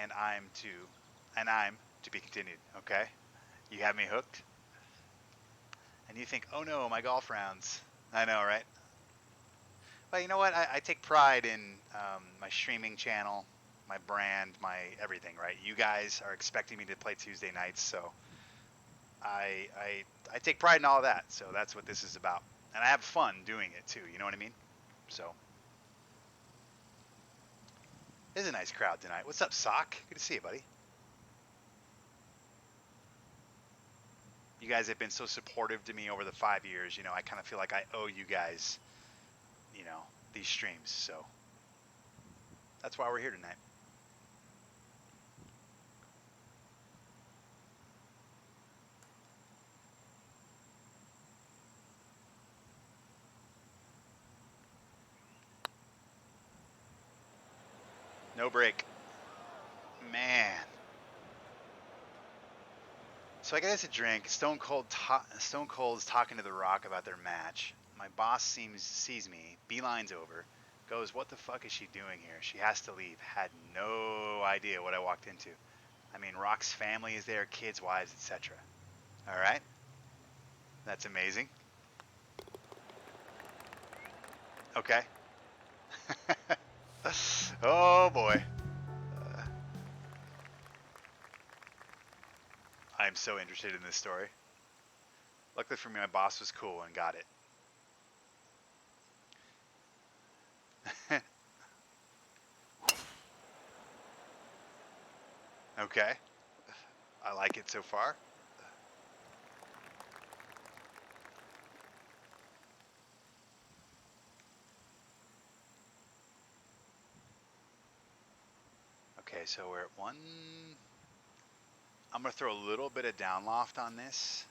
and I'm to be continued. Okay? You have me hooked? And you think, oh no, my golf rounds. I know, right? But you know what? I take pride in my streaming channel, my brand, my everything, right? You guys are expecting me to play Tuesday nights, so I take pride in all of that. So that's what this is about. And I have fun doing it too, you know what I mean? So this is a nice crowd tonight. What's up, Sock? Good to see you, buddy. You guys have been so supportive to me over the 5 years. You know, I kind of feel like I owe you guys, you know, these streams. So that's why we're here tonight. No break. Man. So I get us a drink. Stone Cold's talking to The Rock about their match. My boss sees me, beelines over, goes, "What the fuck is she doing here? She has to leave." Had no idea what I walked into. I mean, Rock's family is there, kids, wives, etc. All right, that's amazing. Okay. Oh boy. I'm so interested in this story. Luckily for me, my boss was cool and got it. Okay. I like it so far. Okay, so we're at one. I'm going to throw a little bit of down loft on this.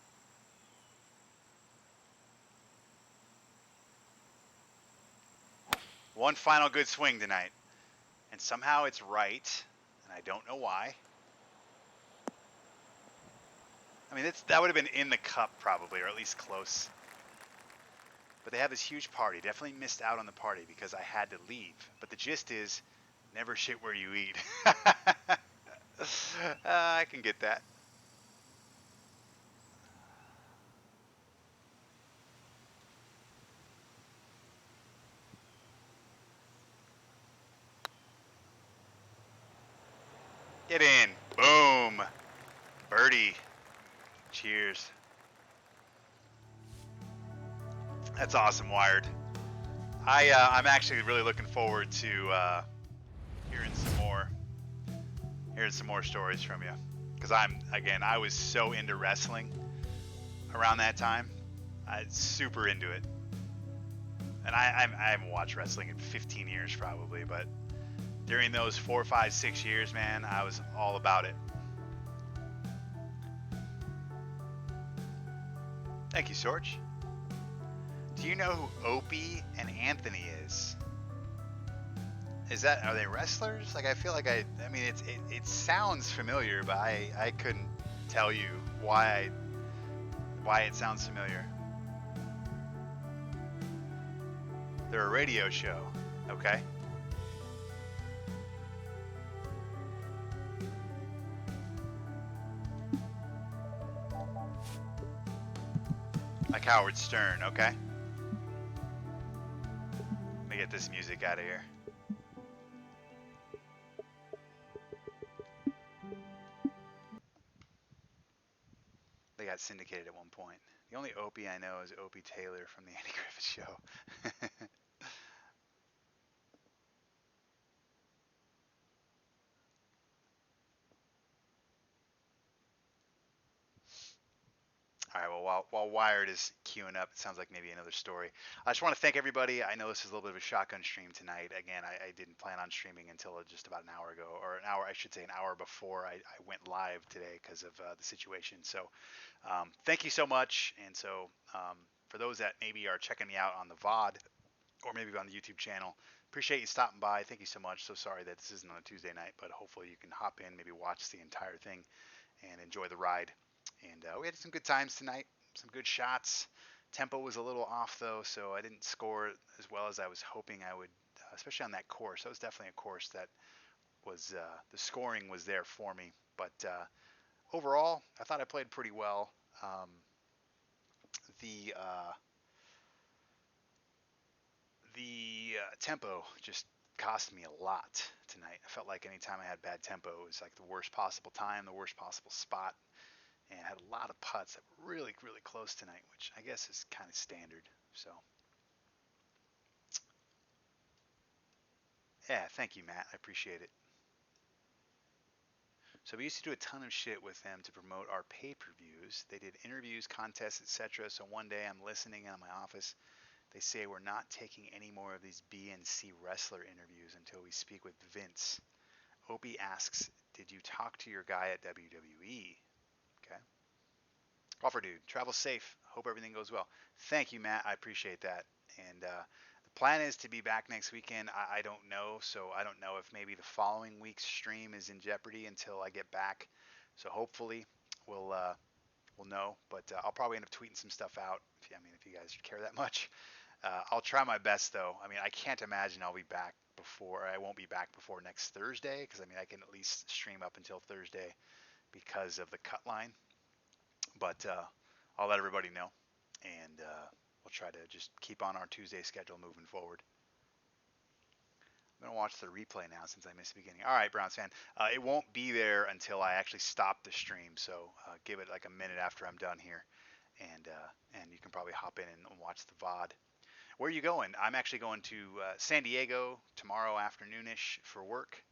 One final good swing tonight. And somehow it's right, and I don't know why. I mean, that would have been in the cup probably, or at least close. But they have this huge party. Definitely missed out on the party because I had to leave. But the gist is, never shit where you eat. I can get that. Get in. Boom. Birdie. Cheers. That's awesome, Wired. I'm actually really looking forward to hearing some more stories from you. Because I was so into wrestling around that time. I was super into it. And I haven't watched wrestling in 15 years probably, but during those 4, 5, 6 years, man, I was all about it. Thank you, Sorge. Do you know who Opie and Anthony is? Are they wrestlers? Like I feel like I mean it sounds familiar, but I couldn't tell you why it sounds familiar. They're a radio show. Okay. Like Howard Stern, okay. Let me get this music out of here. They got syndicated at one point. The only Opie I know is Opie Taylor from the Andy Griffith Show. All right, well, while Wired is queuing up, it sounds like maybe another story. I just want to thank everybody. I know this is a little bit of a shotgun stream tonight. Again, I didn't plan on streaming until just about an hour ago, or an hour, I should say an hour before I went live today because of the situation. So thank you so much. And so for those that maybe are checking me out on the VOD or maybe on the YouTube channel, appreciate you stopping by. Thank you so much. So sorry that this isn't on a Tuesday night, but hopefully you can hop in, maybe watch the entire thing and enjoy the ride. And we had some good times tonight, some good shots. Tempo was a little off though, so I didn't score as well as I was hoping I would, especially on that course. That was definitely a course that was the scoring was there for me. But overall, I thought I played pretty well. Um, the tempo just cost me a lot tonight. I felt like anytime I had bad tempo, it was like the worst possible time, the worst possible spot. And had a lot of putts that were really, really close tonight, which I guess is kind of standard. So, yeah, thank you, Matt. I appreciate it. So we used to do a ton of shit with them to promote our pay-per-views. They did interviews, contests, etc. So one day I'm listening in my office. They say we're not taking any more of these B and C wrestler interviews until we speak with Vince. Opie asks, "Did you talk to your guy at WWE?" Okay. Golfer dude, travel safe. Hope everything goes well. Thank you, Matt. I appreciate that. And the plan is to be back next weekend. I don't know, so I don't know if maybe the following week's stream is in jeopardy until I get back. So hopefully we'll know. But I'll probably end up tweeting some stuff out. If you guys care that much. I'll try my best though. I mean, I can't imagine I won't be back before next Thursday because I mean I can at least stream up until Thursday because of the cut line. But I'll let everybody know, and we'll try to just keep on our Tuesday schedule moving forward. I'm gonna watch the replay now since I missed the beginning. All right, Browns fan. It won't be there until I actually stop the stream, so give it like a minute after I'm done here, and you can probably hop in and watch the VOD. Where are you going? I'm actually going to San Diego tomorrow afternoonish for work,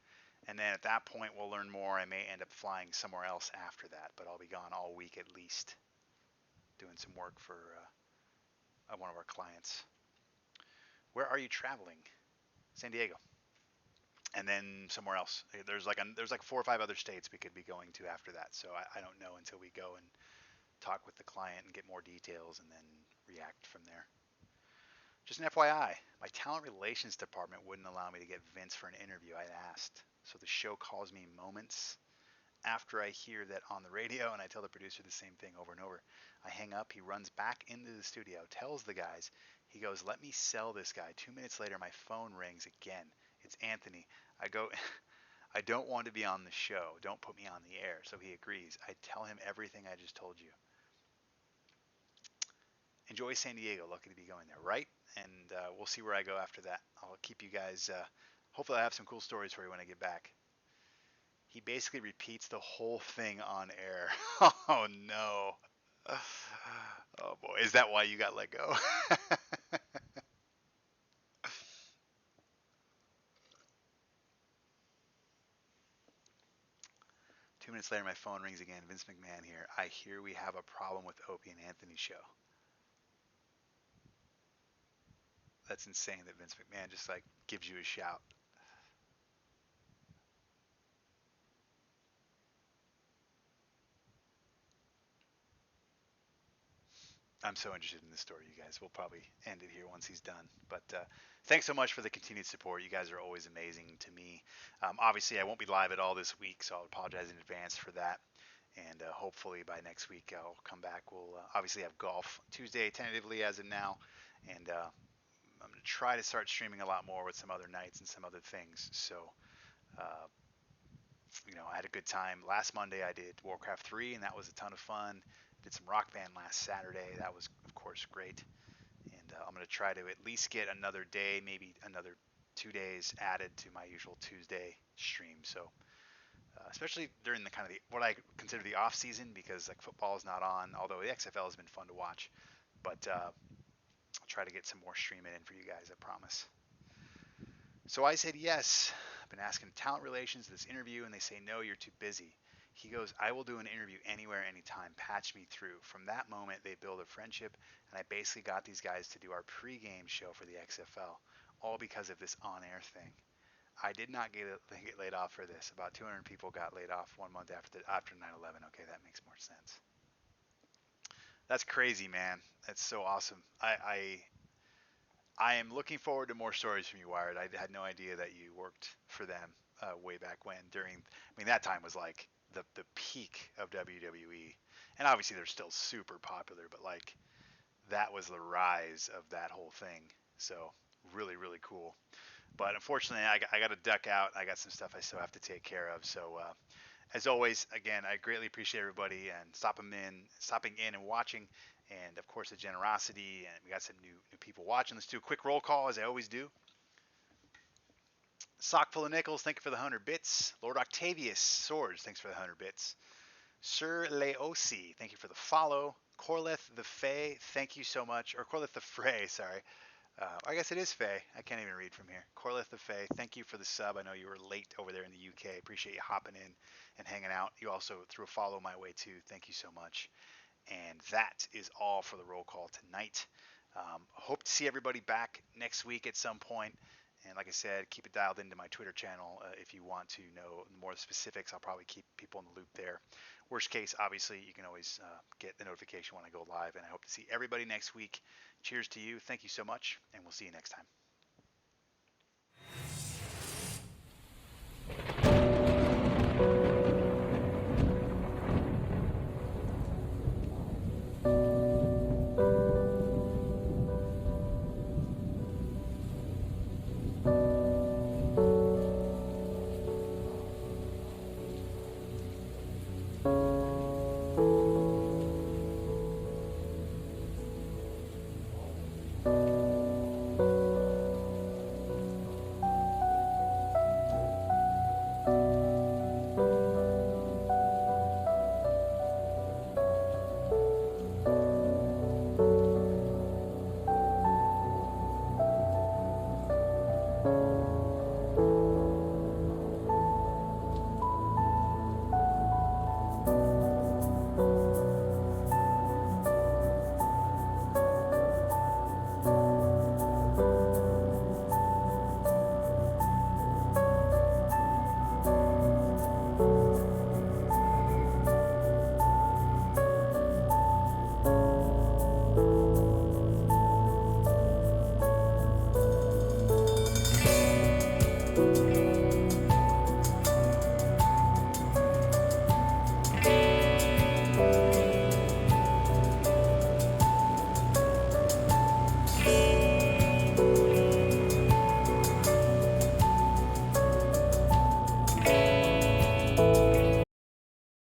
and then at that point we'll learn more. I may end up flying somewhere else after that, but I'll be gone all week at least, doing some work for one of our clients. Where are you traveling? San Diego, and then somewhere else. There's like 4 or 5 other states we could be going to after that. So I don't know until we go and talk with the client and get more details, and then react from there. Just an FYI, my talent relations department wouldn't allow me to get Vince for an interview. I asked, so the show calls me moments after I hear that on the radio, and I tell the producer the same thing over and over. I hang up, he runs back into the studio, tells the guys, he goes, let me sell this guy. 2 minutes later, my phone rings again. It's Anthony. I go, I don't want to be on the show. Don't put me on the air. So he agrees. I tell him everything I just told you. Enjoy San Diego. Lucky to be going there, right? And we'll see where I go after that. I'll keep you guys, hopefully I have some cool stories for you when I get back. He basically repeats the whole thing on air. Oh no. Oh boy, is that why you got let go? 2 minutes later, my phone rings again. Vince McMahon here. I hear we have a problem with Opie and Anthony show. That's insane that Vince McMahon just like gives you a shout. I'm so interested in this story, you guys. We'll probably end it here once he's done. But thanks so much for the continued support. You guys are always amazing to me. Obviously, I won't be live at all this week, so I'll apologize in advance for that. And hopefully by next week I'll come back. We'll obviously have golf Tuesday tentatively as of now, and I'm going to try to start streaming a lot more with some other nights and some other things. So, uh, I had a good time. Last Monday I did Warcraft 3, and that was a ton of fun. Did some Rock Band last Saturday. That was, of course, great. And I'm going to try to at least get another day, maybe another 2 days added to my usual Tuesday stream. So, especially during the kind of what I consider the off season, because like football is not on, although the XFL has been fun to watch. But I'll try to get some more streaming in for you guys, I promise. So I said yes. I've been asking talent relations this interview, and they say no, you're too busy. He goes, I will do an interview anywhere, anytime. Patch me through. From that moment, they build a friendship, and I basically got these guys to do our pregame show for the XFL, all because of this on-air thing. I did not get laid off for this. About 200 people got laid off 1 month after 9/11. Okay, that makes more sense. That's crazy, man. That's so awesome. I am looking forward to more stories from you, Wired. I had no idea that you worked for them way back when. That time was like the peak of WWE, and obviously they're still super popular, but like that was the rise of that whole thing. So really, really cool. But unfortunately, I got to duck out. I got some stuff I still have to take care of. So as always, again, I greatly appreciate everybody and stopping in and watching, and of course the generosity. And we got some new people watching. Let's do a quick roll call as I always do. Sock full of nickels, thank you for the 100 bits. Lord Octavius Swords, thanks for the 100 bits. Sir Leosi, thank you for the follow. Corleth the Fay, thank you so much. Or Corleth the Frey, sorry. I guess it is Faye. I can't even read from here. Corleth the Faye, thank you for the sub. I know you were late over there in the UK. Appreciate you hopping in and hanging out. You also threw a follow my way too. Thank you so much. And that is all for the roll call tonight. Hope to see everybody back next week at some point. And like I said, keep it dialed into my Twitter channel if you want to know more specifics. I'll probably keep people in the loop there. Worst case, obviously, you can always get the notification when I go live. And I hope to see everybody next week. Cheers to you. Thank you so much. And we'll see you next time.